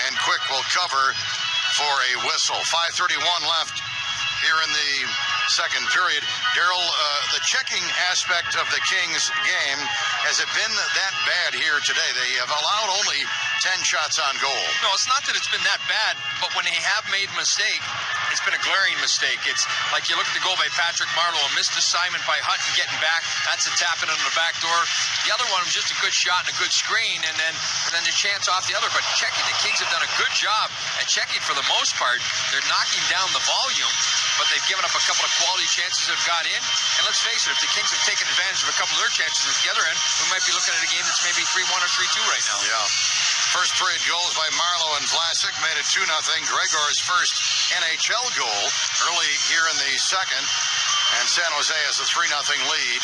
and Quick will cover for a whistle. 5:31 left here in the second period. Daryl, the checking aspect of the Kings game, has it been that bad here today? They have allowed only 10 shots on goal. No, it's not that it's been that bad, but when they have made a mistake, it's been a glaring mistake. It's like you look at the goal by Patrick Marleau, a missed assignment by Hutton getting back. That's a tap in on the back door. The other one was just a good shot and a good screen, and then the chance off the other. But checking, the Kings have done a good job at checking for the most part. They're knocking down the volume, but they've given up a couple of quality chances that have got in. And let's face it, if the Kings have taken advantage of a couple of their chances at the other end, we might be looking at a game that's maybe 3-1 or 3-2 right now. Yeah. First period goals by Marleau and Vlasic made it 2-0. Gregor's first NHL goal early here in the second, and San Jose has a 3-0 lead.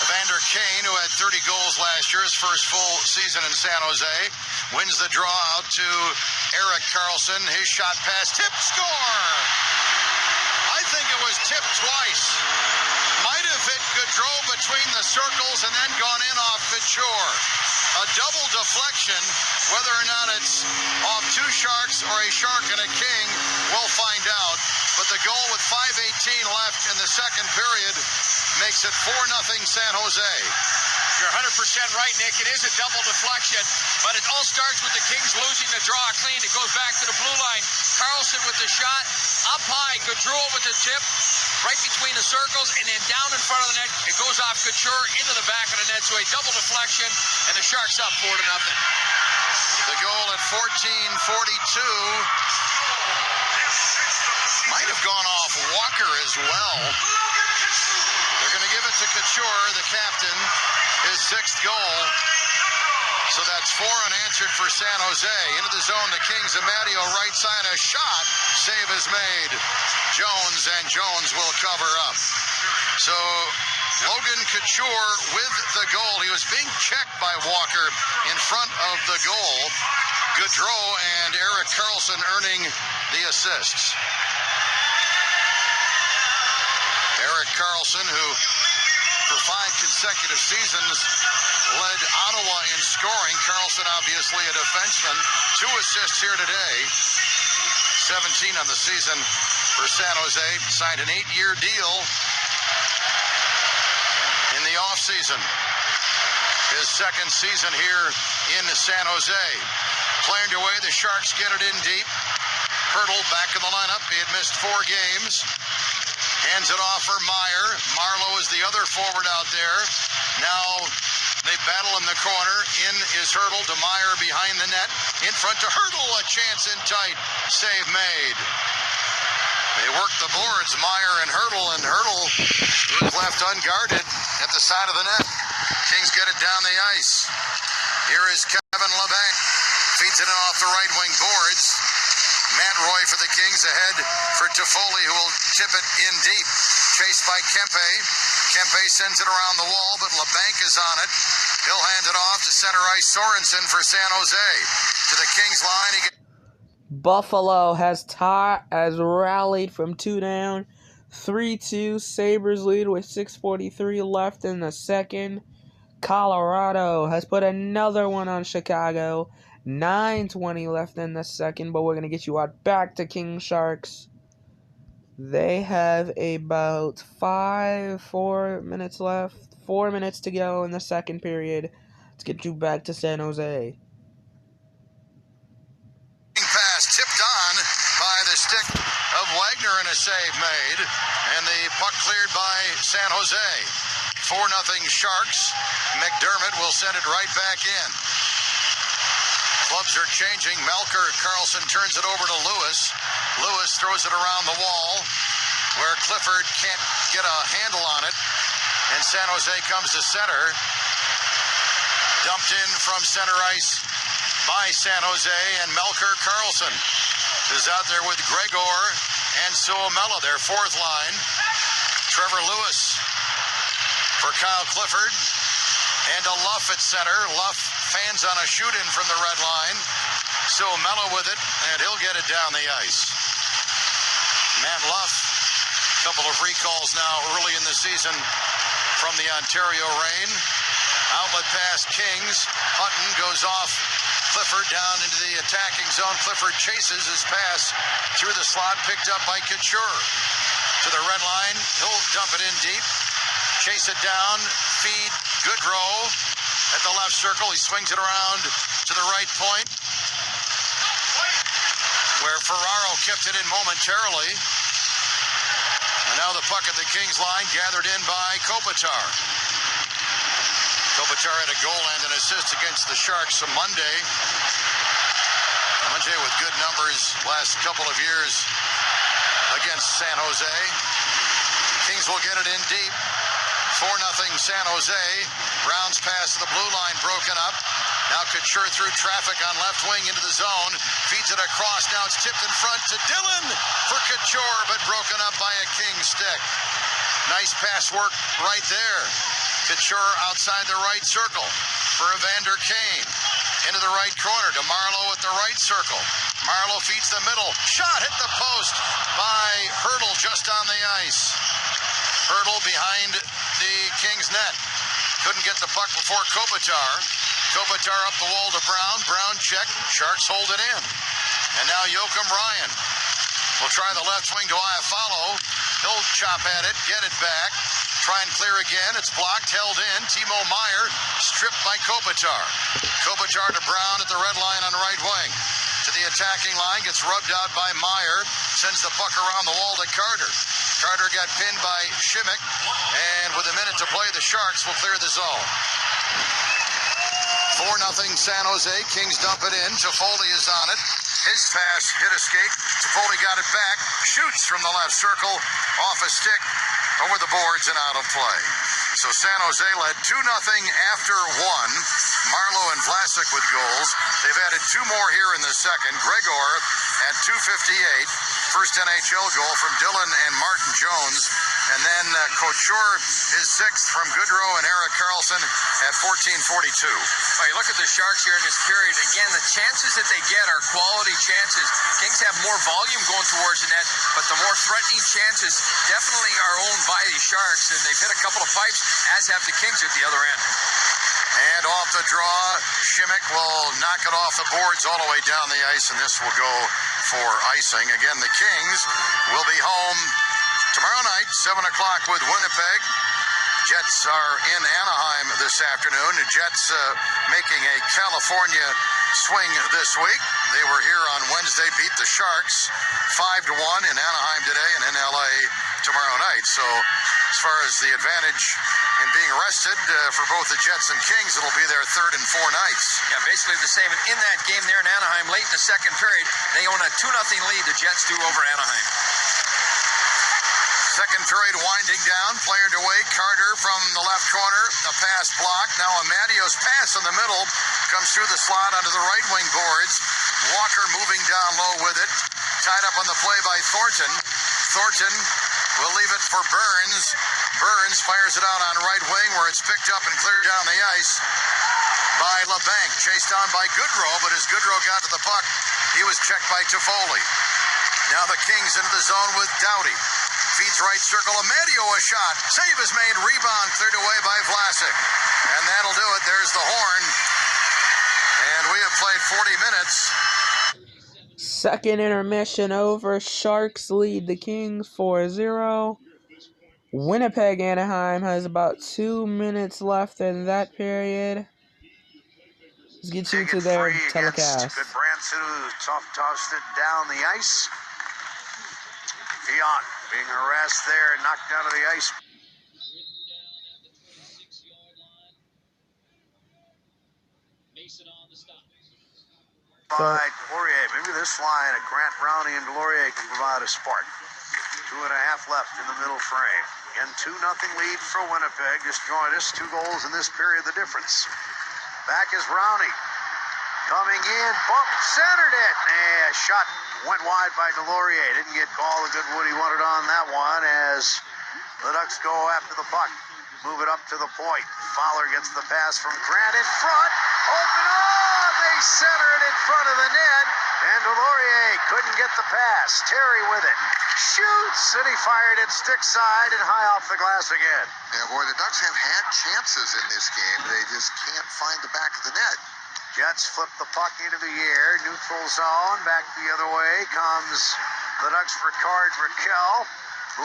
Evander Kane, who had 30 goals last year, his first full season in San Jose, wins the draw out to Erik Karlsson. His shot pass, tip, score! I think it was tipped twice. Might have hit Gaudreau between the circles and then gone in off Couture. A double deflection, whether or not it's off two Sharks or a Shark and a King, we'll find out. But the goal with 5:18 left in the second period makes it 4-0 San Jose. You're 100% right, Nick. It is a double deflection, but it all starts with the Kings losing the draw clean. It goes back to the blue line. Karlsson with the shot, up high. Gaudreau with the tip, right between the circles, and then down in front of the net. It goes off Couture into the back of the net, so a double deflection, and the Sharks up 4-0. The goal at 14:42. might have gone off Walker as well. They're going to give it to Couture, the captain, his 6th goal. So that's 4 unanswered for San Jose. Into the zone, the Kings. Amadio right side, a shot. Save is made. Jones, and Jones will cover up. So Logan Couture with the goal. He was being checked by Walker in front of the goal. Gaudreau and Erik Karlsson earning the assists. Erik Karlsson, who for 5 consecutive seasons led Ottawa in scoring. Karlsson, obviously a defenseman. 2 assists here today. 17 on the season for San Jose. Signed an 8-year deal in the offseason. His 2nd season here in San Jose. Playing away, the Sharks get it in deep. Hertl back in the lineup. He had missed 4 games. Hands it off for Meyer. Marleau is the other forward out there. Now they battle in the corner. In is Hertl to Meyer behind the net. In front to Hertl, a chance in tight. Save made. They work the boards, Meyer and Hertl was left unguarded at the side of the net. Kings get it down the ice. Here is Kevin Labanc. Feeds it in off the right wing boards. Matt Roy for the Kings ahead for Toffoli, who will tip it in deep. Chased by Kempe. Kempe sends it around the wall, but Labanc is on it. He'll hand it off to center ice Sorensen for San Jose. To the Kings line. Buffalo has rallied from 2 down. 3-2. Sabres lead with 6:43 left in the second. Colorado has put another one on Chicago. 9:20 left in the second, but we're going to get you out back to King Sharks. They have about 4 minutes left. 4 minutes to go in the second period. Let's get you back to San Jose. Pass tipped on by the stick of Wagner and a save made. And the puck cleared by San Jose. 4-0 Sharks. McDermott will send it right back in. Clubs are changing. Melker, Karlsson turns it over to Lewis. Lewis throws it around the wall where Clifford can't get a handle on it. And San Jose comes to center. Dumped in from center ice by San Jose. And Melker Karlsson is out there with Gregor and Suomela, their 4th line. Trevor Lewis for Kyle Clifford. And a Luff at center. Luff fans on a shoot-in from the red line. Suomela with it, and he'll get it down the ice. Matt Luff, a couple of recalls now early in the season from the Ontario Reign. Outlet pass Kings. Hutton goes off Clifford down into the attacking zone. Clifford chases his pass through the slot, picked up by Couture. To the red line, he'll dump it in deep. Chase it down, feed Gaudreau at the left circle. He swings it around to the right point, where Ferraro kept it in momentarily. And now the puck at the Kings line, gathered in by Kopitar. Kopitar had a goal and an assist against the Sharks on Monday. Monday with good numbers last couple of years against San Jose. Kings will get it in deep. 4-0 San Jose. Brown's pass to the blue line broken up. Now Couture through traffic on left wing into the zone. Feeds it across. Now it's tipped in front to Dillon for Couture, but broken up by a King stick. Nice pass work right there. Couture outside the right circle for Evander Kane. Into the right corner to Marleau at the right circle. Marleau feeds the middle. Shot hit the post by Hertl just on the ice. Hertl behind the Kings net. Couldn't get the puck before Kopitar. Kopitar up the wall to Brown. Brown check. Sharks hold it in. And now Joakim Ryan will try the left wing to Iafallo. He'll chop at it, get it back. Try and clear again. It's blocked, held in. Timo Meier stripped by Kopitar. Kopitar to Brown at the red line on right wing. To the attacking line, gets rubbed out by Meier. Sends the puck around the wall to Carter. Carter got pinned by Schimmick. And with a minute to play, the Sharks will clear the zone. 4-0 San Jose. Kings dump it in. Toffoli is on it. His pass hit a skate. Toffoli got it back. Shoots from the left circle. Off a stick. Over the boards and out of play. So San Jose led 2-0 after one. Marleau and Vlasic with goals. They've added 2 more here in the second. Gregor at 2:58. First NHL goal from Dylan and Martin Jones. And then Couture, his 6th from Goodrow and Erik Karlsson at 14:42. Well, you look at the Sharks here in this period. Again, the chances that they get are quality chances. Kings have more volume going towards the net, but the more threatening chances definitely are owned by the Sharks, and they've hit a couple of pipes, as have the Kings at the other end. And off the draw, Schimmick will knock it off the boards all the way down the ice, and this will go for icing. Again, the Kings will be home tomorrow night, 7 o'clock with Winnipeg. Jets are in Anaheim this afternoon. The Jets making a California swing this week. They were here on Wednesday, beat the Sharks 5-1 in Anaheim today and in LA tomorrow night. So as far as the advantage in being rested for both the Jets and Kings, it'll be their 3rd and 4 nights. Yeah, basically the same. In that game there in Anaheim, late in the second period, they own a 2-0 lead. The Jets do over Anaheim. Second period winding down. Player to Wade. Carter from the left corner. A pass blocked. Now a Mattios pass in the middle. Comes through the slot onto the right wing boards. Walker moving down low with it. Tied up on the play by Thornton. Thornton will leave it for Burns. Burns fires it out on right wing where it's picked up and cleared down the ice by LeBanc. Chased on by Goodrow, but as Goodrow got to the puck, he was checked by Toffoli. Now the Kings into the zone with Doughty. Feeds right circle. Amadio a shot. Save is made. Rebound cleared away by Vlasic. And that'll do it. There's the horn. And we have played 40 minutes. Second intermission over. Sharks lead the Kings 4-0. Winnipeg Anaheim has about 2 minutes left in that period. Let's get you to their telecast. Good Branson who tossed it down the ice. Fion being harassed there and knocked out of the ice. By Delorier. Maybe this line of Grant Brownie and Delorier can provide a spark. 2.5 left in the middle frame. Again, 2-0 lead for Winnipeg. Just joined us. 2 goals in this period, the difference. Back is Brownie. Coming in, bump, centered it. A shot went wide by Delorier. Didn't get called. The good Woody wanted on that one as the Ducks go after the puck. Move it up to the point. Fowler gets the pass from Grant in front. Open up! They center it in front of the net. And Delorier couldn't get the pass. Terry with it. Shoots! And he fired it stick side and high off the glass again. Yeah, boy, the Ducks have had chances in this game. They just can't find the back of the net. Jets flip the puck into the air. Neutral zone. Back the other way comes the Ducks' Ricard Raquel.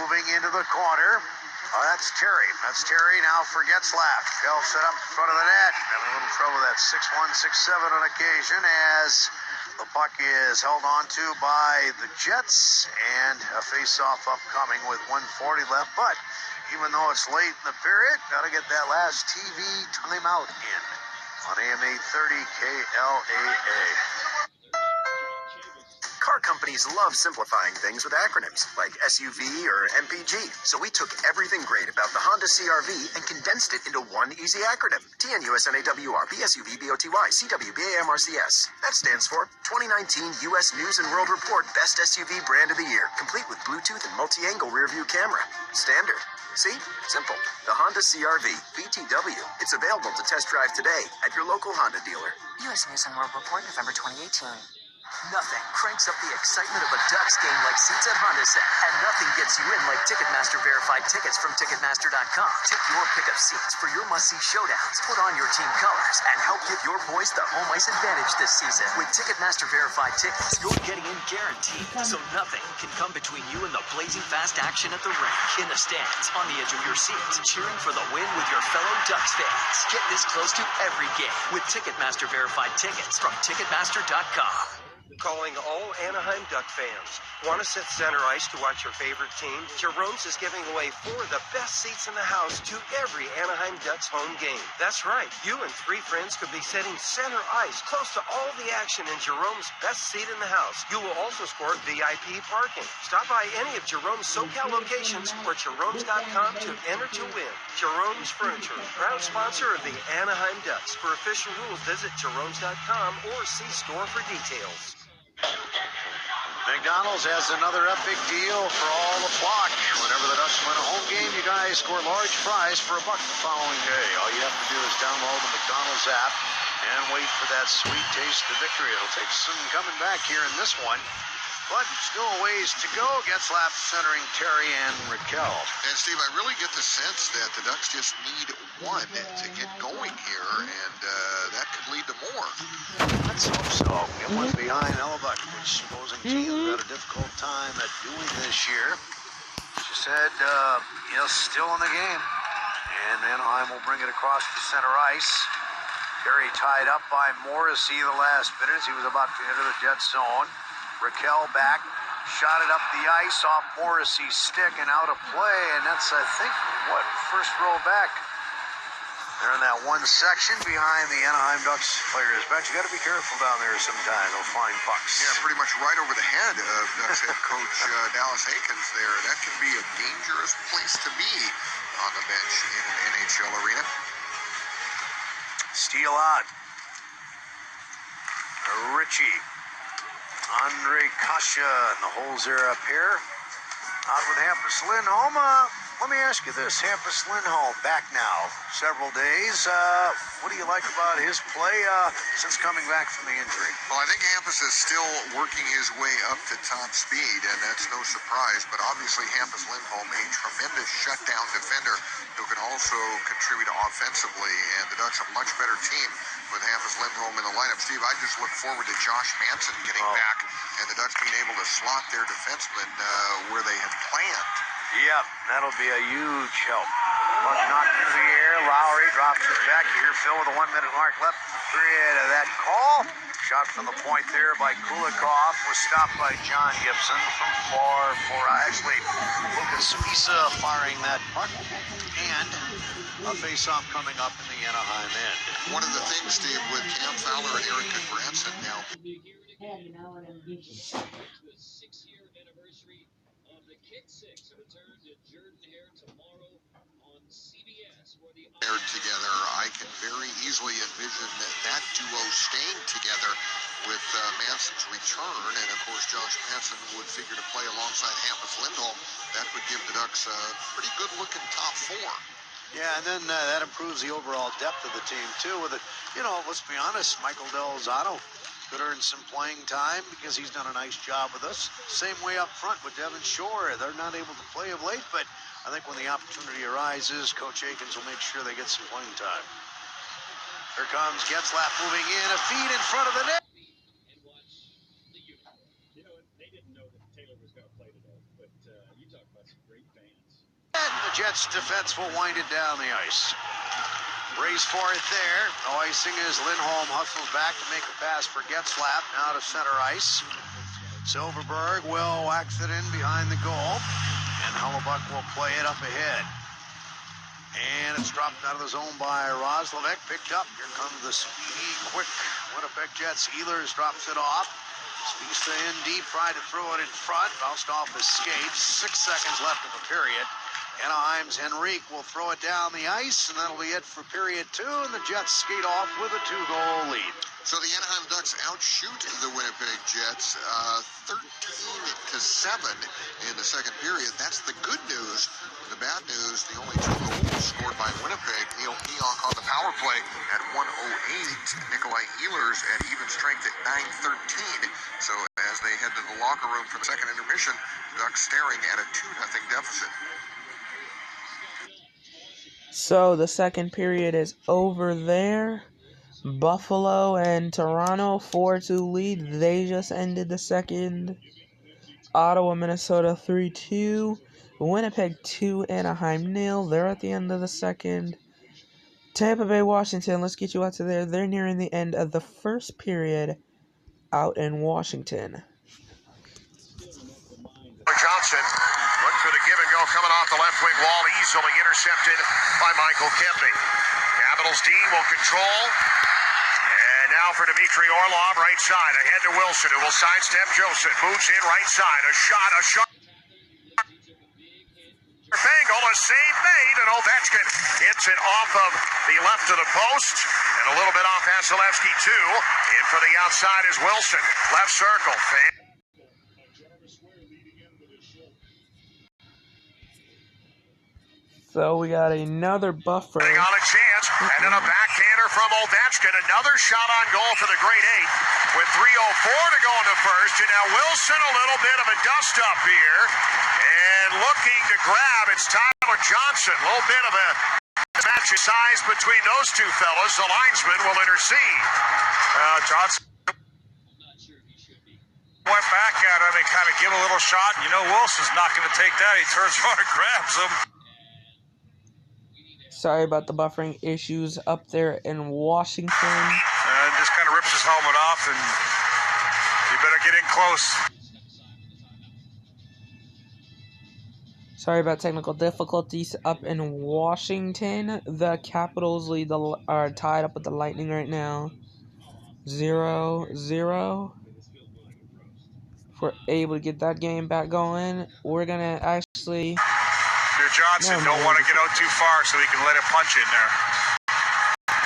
Moving into the corner. Oh, that's Terry. That's Terry now for Getzlaf. Raquel set up in front of the net. Having a little trouble with that 6-1, 6-7 on occasion as the puck is held on to by the Jets. And a face-off upcoming with 1:40 left. But even though it's late in the period, got to get that last TV timeout in. On AM 830 KLAA. Car companies love simplifying things with acronyms like SUV or MPG. So we took everything great about the Honda CR-V and condensed it into one easy acronym. TNUSNAWR BSUV BOTY CWBAMRCS. That stands for 2019 U.S. News and World Report Best SUV Brand of the Year, complete with Bluetooth and multi-angle rear-view camera. Standard. See? Simple. The Honda CR-V BTW. It's available to test drive today at your local Honda dealer. U.S. News and World Report, November 2018. Nothing cranks up the excitement of a Ducks game like seats at Honda Set. And nothing gets you in like Ticketmaster verified tickets from Ticketmaster.com. Take your pick of seats for your must-see showdowns. Put on your team colors and help give your boys the home ice advantage this season. With Ticketmaster verified tickets, you're getting in guaranteed. So nothing can come between you and the blazing fast action at the rink. In the stands, on the edge of your seats, cheering for the win with your fellow Ducks fans. Get this close to every game with Ticketmaster verified tickets from Ticketmaster.com. Calling all Anaheim Duck fans. Want to sit center ice to watch your favorite team? Jerome's is giving away 4 of the best seats in the house to every Anaheim Ducks home game. That's right. You and 3 friends could be sitting center ice, close to all the action in Jerome's best seat in the house. You will also score VIP parking. Stop by any of Jerome's SoCal locations or Jerome's.com to enter to win. Jerome's Furniture, proud sponsor of the Anaheim Ducks. For official rules, visit Jerome's.com or see store for details. McDonald's has another epic deal for all the flock. Whenever the Ducks win a home game, you guys score large prize for $1 the following day. All you have to do is download the McDonald's app and wait for that sweet taste of victory. It'll take some coming back here in this one, but still a ways to go. Getzlaf centering Terry and Raquel. And Steve, I really get the sense that the Ducks just need one to get going here, and that could lead to more. Let's hope so. Get one behind Hellebuyck, which opposing teams had a difficult time at doing this year. She said, still in the game. And Anaheim will bring it across the center ice. Terry tied up by Morrissey the last minute as he was about to enter the Jet zone. Raquel back, shot it up the ice off Morrissey's stick and out of play. And that's, I think, first row back. They're in that one section behind the Anaheim Ducks players' bench. You got to be careful down there sometimes. They'll find pucks. Yeah, pretty much right over the head of Ducks head coach Dallas Eakins there. That can be a dangerous place to be on the bench in an NHL arena. Steal on. Ritchie. Andre Kasha and the holes there up here. Out with Hampus Lindholm. Let me ask you this. Hampus Lindholm back now several days. What do you like about his play since coming back from the injury? Well, I think Hampus is still working his way up to top speed, and that's no surprise. But obviously Hampus Lindholm, a tremendous shutdown defender who can also contribute offensively, and the Ducks a much better team with Hampus Lindholm in the lineup. Steve, I just look forward to Josh Manson getting back and the Ducks being able to slot their defensemen where they had planned. Yep, that'll be a huge help. Puck knocked into the air. Lowry drops it back. You hear Phil with a 1-minute mark left in the period of that call. Shot from the point there by Kulikov was stopped by John Gibson from far. Actually, Lucas Spisa firing that puck. And a face-off coming up in the Anaheim end. One of the things, Steve, with Cam Fowler and Erica Granson now. Paired together, I can very easily envision that duo staying together with Manson's return, and of course Josh Manson would figure to play alongside Hampus Lindholm. That would give the Ducks a pretty good-looking top 4. Yeah, and then that improves the overall depth of the team too. With it, let's be honest, Michael Delzato could earn some playing time because he's done a nice job with us. Same way up front with Devon Shore. They're not able to play of late, but I think when the opportunity arises, Coach Eakins will make sure they get some playing time. Here comes Getzlaf moving in, a feed in front of the net. They didn't know that Taylor was going to play today, but you talk about some great fans. And the Jets defense will wind it down the ice. Race for it there. No icing as Lindholm hustles back to make a pass for Getzlaf. Now to center ice. Silverberg will wax it in behind the goal. And Hellebuyck will play it up ahead. And it's dropped out of the zone by Roslovic. Picked up. Here comes the speedy, quick Winnipeg Jets. Ehlers drops it off. Spisa in deep, tried to throw it in front. Bounced off his skates. 6 seconds left in the period. Anaheim's Henrique will throw it down the ice, and that'll be it for period 2, and the Jets skate off with a 2-goal lead. So the Anaheim Ducks outshoot the Winnipeg Jets 13-7 in the second period. That's the good news. The bad news, the only 2 goals scored by Winnipeg. Neil Pionk on the power play at 1:08. Nikolai Ehlers at even strength at 9:13. So as they head to the locker room for the second intermission, Ducks staring at a 2-0 deficit. So the second period is over there. Buffalo and Toronto 4-2 lead. They just ended the second. Ottawa, Minnesota 3-2. Winnipeg 2, Anaheim 0. They're at the end of the second. Tampa Bay, Washington. Let's get you out to there. They're nearing the end of the first period. out in Washington. Johnson looked for the give and go coming off the left wing wall, easily intercepted by Michael Kempny. Capitals D will control. And now for Dmitry Orlov, right side, ahead to Wilson, who will sidestep Joseph. Moves in right side, a shot. Bengal, a save made, and Ovechkin hits it off of the left of the post, and a little bit off Vasilevsky too. In for the outside is Wilson, left circle. So we got another buffer. On a chance, and then a backhander from Ovechkin. Another shot on goal for the Great Eight with 3:04 to go in the first. And now Wilson, a little bit of a dust-up here. And looking to grab, it's Tyler Johnson. A little bit of a match of size between those two fellas. The linesman will intercede. Johnson went back at him and kind of give a little shot. You know Wilson's not going to take that. He turns around and grabs him. Sorry about the buffering issues up there in Washington. And just kind of rips his helmet off, and you better get in close. Sorry about technical difficulties up in Washington. The Capitals are tied up with the Lightning right now. 0-0. If we're able to get that game back going, we're going to actually... Johnson don't want to get out too far so he can let it punch in there.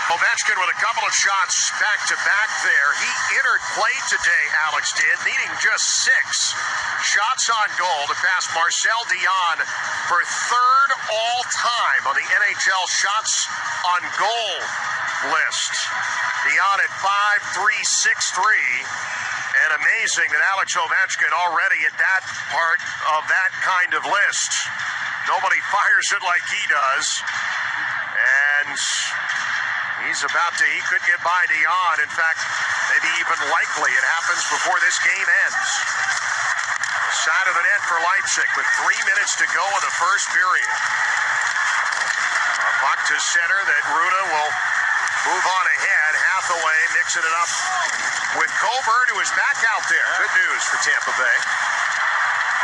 Ovechkin with a couple of shots back-to-back there. He entered play today, Alex did, needing just 6 shots on goal to pass Marcel Dion for 3rd all-time on the NHL shots on goal list. Dion at 5.363, and amazing that Alex Ovechkin already at that part of that kind of list. Nobody fires it like he does. And he could get by Dion. In fact, maybe even likely it happens before this game ends. Side of the net for Leipzig with 3 minutes to go in the first period. A puck to center that Ruda will move on ahead. Hathaway mixing it up with Coburn, who is back out there. Good news for Tampa Bay.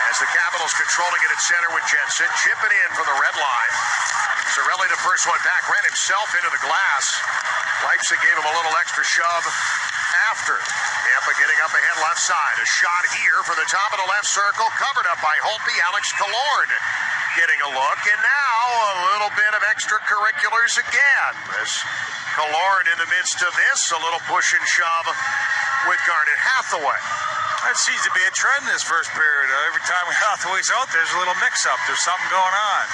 As the Capitals controlling it at center with Jensen, chipping in from the red line. Cirelli, the first one back, ran himself into the glass. Leipzig gave him a little extra shove after. Tampa getting up ahead left side. A shot here for the top of the left circle, covered up by Holtby. Alex Killorn getting a look, and now a little bit of extracurriculars again. As Killorn in the midst of this, a little push and shove with Garnet Hathaway. That seems to be a trend this first period. Every time Hathaway's out, there's a little mix-up. There's something going on.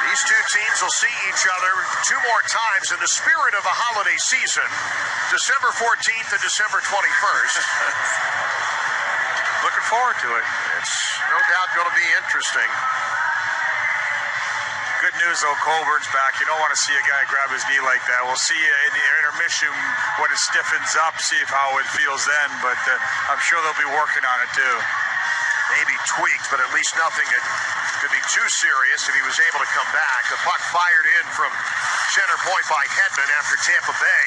These two teams will see each other 2 more times in the spirit of the holiday season, December 14th and December 21st. Looking forward to it. It's no doubt going to be interesting. Good news, though, Colburn's back. You don't want to see a guy grab his knee like that. We'll see you in the intermission when it stiffens up, see how it feels then. But I'm sure they'll be working on it, too. Maybe tweaked, but at least nothing that could be too serious if he was able to come back. The puck fired in from center point by Hedman after Tampa Bay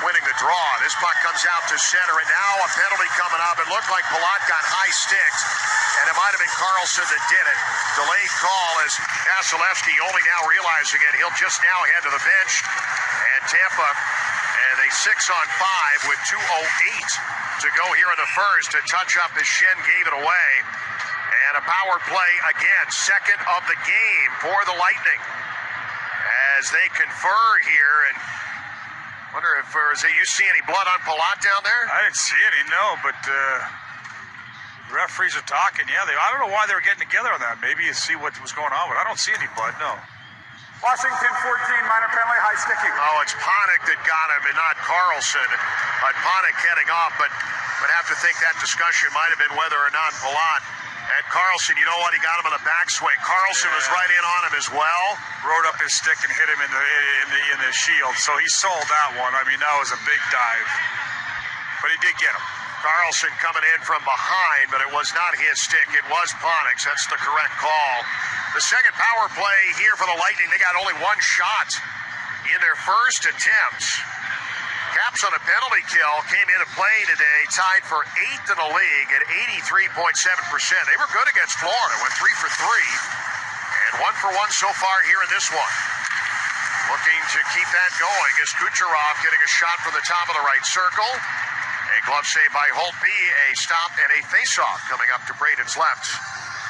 winning the draw. This puck comes out to center, and now a penalty coming up. It looked like Palat got high-sticked, and it might have been Carlson that did it. Delayed call as Vasilevsky only now realizing it. He'll just now head to the bench, and Tampa, and a 6-on-5 with 2:08 to go here in the first. A touch up as Shen gave it away. And a power play again, second of the game for the Lightning. As they confer here, and wonder if you see any blood on Palat down there? I didn't see any, no, but the referees are talking. Yeah, I don't know why they were getting together on that. Maybe you see what was going on, but I don't see any blood, no. Washington 14, minor penalty, high sticking. Oh, it's Panik that got him and not Carlson. Panik heading off, but would have to think that discussion might have been whether or not Palat and Carlson, you know what, he got him on the backswing. Carlson was right in on him as well. Rode up his stick and hit him in the shield, so he sold that one. I mean, that was a big dive. But he did get him. Carlson coming in from behind, but it was not his stick. It was Panik's. That's the correct call. The second power play here for the Lightning. They got only 1 shot in their first attempt. Caps Caps on a penalty kill came into play today, tied for 8th in the league at 83.7%. They were good against Florida, went 3 for 3, and 1 for 1 so far here in this one. Looking to keep that going is Kucherov getting a shot from the top of the right circle. A glove save by Holtby, a stop and a face-off coming up to Braden's left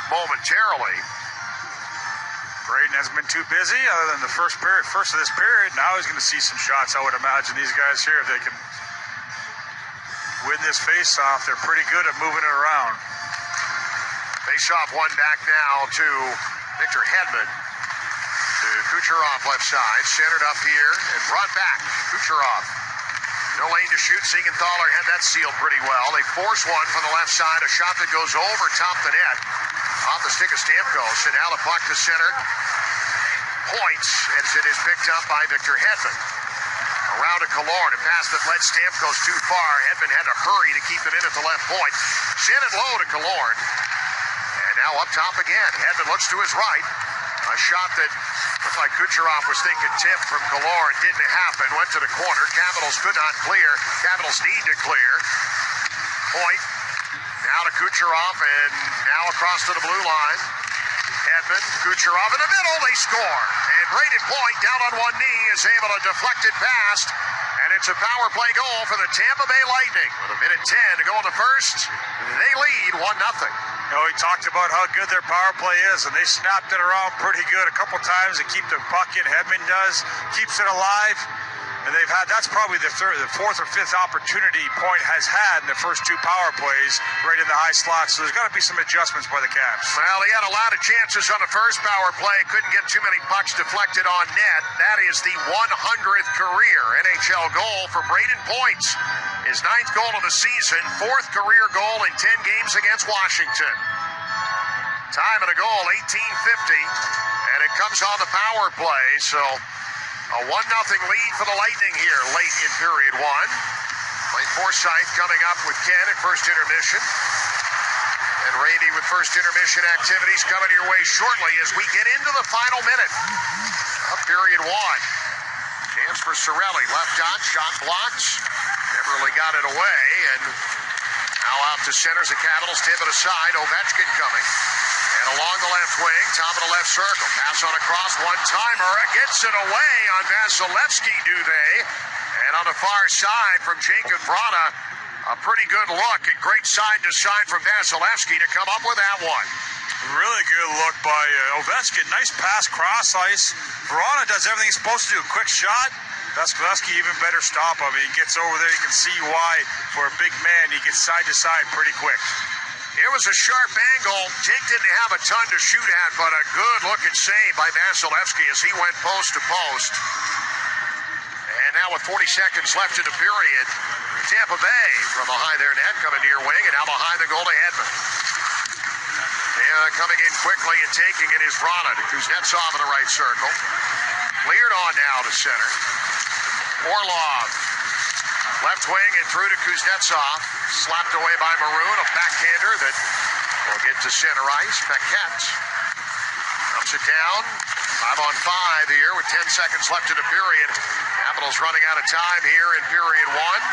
momentarily. Braden hasn't been too busy other than the first of this period. Now he's going to see some shots. I would imagine these guys here, if they can win this face-off, they're pretty good at moving it around. Face-off one back now to Victor Hedman. To Kucherov left side, centered up here and brought back. Kucherov. No lane to shoot. Siegenthaler had that sealed pretty well. They force one from the left side, a shot that goes over top the net. Off the stick of Stamkos, and now the puck to center. Points as it is picked up by Victor Hedman. Around to Killorn, a pass that led Stamkos too far. Hedman had to hurry to keep it in at the left point. Sent it low to Killorn. And now up top again. Hedman looks to his right. A shot that looked like Kucherov was thinking tip from Killorn. Didn't happen. Went to the corner. Capitals could not clear. Capitals need to clear. Point. Now to Kucherov, and now across to the blue line. Hedman, Kucherov in the middle, they score. And Braden Point, down on one knee, is able to deflect it past. And it's a power play goal for the Tampa Bay Lightning. With a minute 10 to go in the first, they lead 1-0. You know, he talked about how good their power play is, and they snapped it around pretty good a couple times to keep the puck in. Hedman does, keeps it alive. And they've had, that's probably the fourth or fifth opportunity Point has had in the first two power plays right in the high slot. So there's got to be some adjustments by the Caps. Well, he had a lot of chances on the first power play. Couldn't get too many pucks deflected on net. That is the 100th career NHL goal for Braden Point. His 9th goal of the season, 4th career goal in 10 games against Washington. Time of the goal, 18:50. And it comes on the power play, so a 1-0 lead for the Lightning here late in period one. Lane Forsythe coming up with Ken at first intermission. And Rady with first intermission activities coming your way shortly as we get into the final minute of period one. Chance for Cirelli, left on, shot blocked. Never really got it away. And now out to centers, the Capitals tip it aside. Ovechkin coming. And along the left wing, top of the left circle. Pass on across, one-timer. Gets it away on Vasilevsky, do they? And on the far side from Jacob Vrana, a pretty good look and great side-to-side from Vasilevsky to come up with that one. Really good look by Ovechkin. Nice pass, cross ice. Vrana does everything he's supposed to do. Quick shot. Vasilevsky even better stop. I mean, he gets over there. You can see why, for a big man, he gets side-to-side pretty quick. It was a sharp angle. Jake didn't have a ton to shoot at, but a good-looking save by Vasilevsky as he went post to post. And now with 40 seconds left in the period, Tampa Bay from behind their net coming to your wing, and now behind the goal to Hedman. And coming in quickly and taking it is Vrana to Kuznetsov in the right circle. Cleared on now to center. Orlov. Left wing and through to Kuznetsov. Slapped away by Maroon, a backhander that will get to center ice. Paquette dumps it down. 5-on-5 here with 10 seconds left in the period. Capitals running out of time here in period one.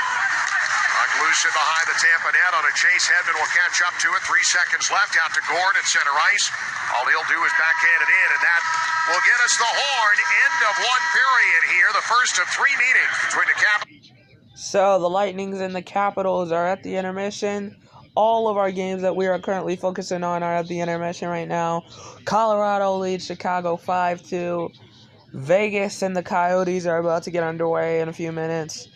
Puck loose in behind the Tampa net on a chase. Hedman will catch up to it. 3 seconds left out to Gord at center ice. All he'll do is backhand it in, and that will get us the horn. End of one period here. The first of 3 meetings between the Capitals. So the Lightnings and the Capitals are at the intermission. All of our games that we are currently focusing on are at the intermission right now. Colorado leads Chicago 5-2. Vegas and the Coyotes are about to get underway in a few minutes.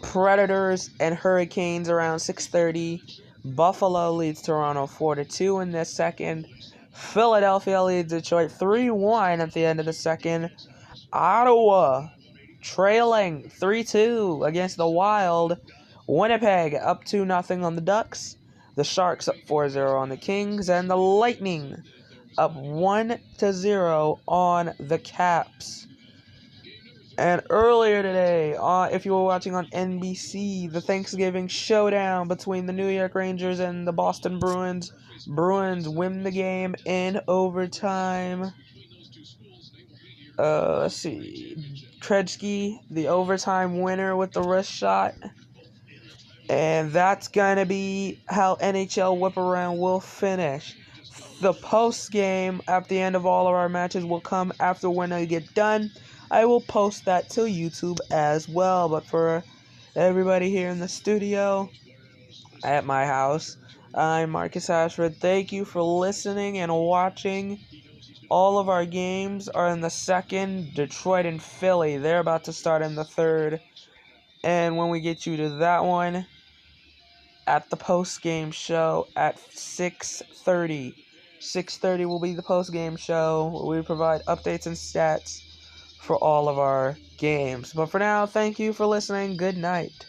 Predators and Hurricanes around 6:30. Buffalo leads Toronto 4-2 in the second. Philadelphia leads Detroit 3-1 at the end of the second. Ottawa trailing 3-2 against the Wild. Winnipeg up 2-0 on the Ducks. The Sharks up 4-0 on the Kings. And the Lightning up 1-0 on the Caps. And earlier today, if you were watching on NBC, the Thanksgiving showdown between the New York Rangers and the Boston Bruins. Bruins win the game in overtime. Let's see. Krejci, the overtime winner with the wrist shot. And that's going to be how NHL Whip Around will finish. The post game at the end of all of our matches will come after when I get done. I will post that to YouTube as well. But for everybody here in the studio at my house, I'm Marcus Ashford. Thank you for listening and watching. All of our games are in the second. Detroit and Philly, they're about to start in the third. And when we get you to that one, at the post-game show at 6:30. 6:30 will be the post-game show where we provide updates and stats for all of our games. But for now, thank you for listening. Good night.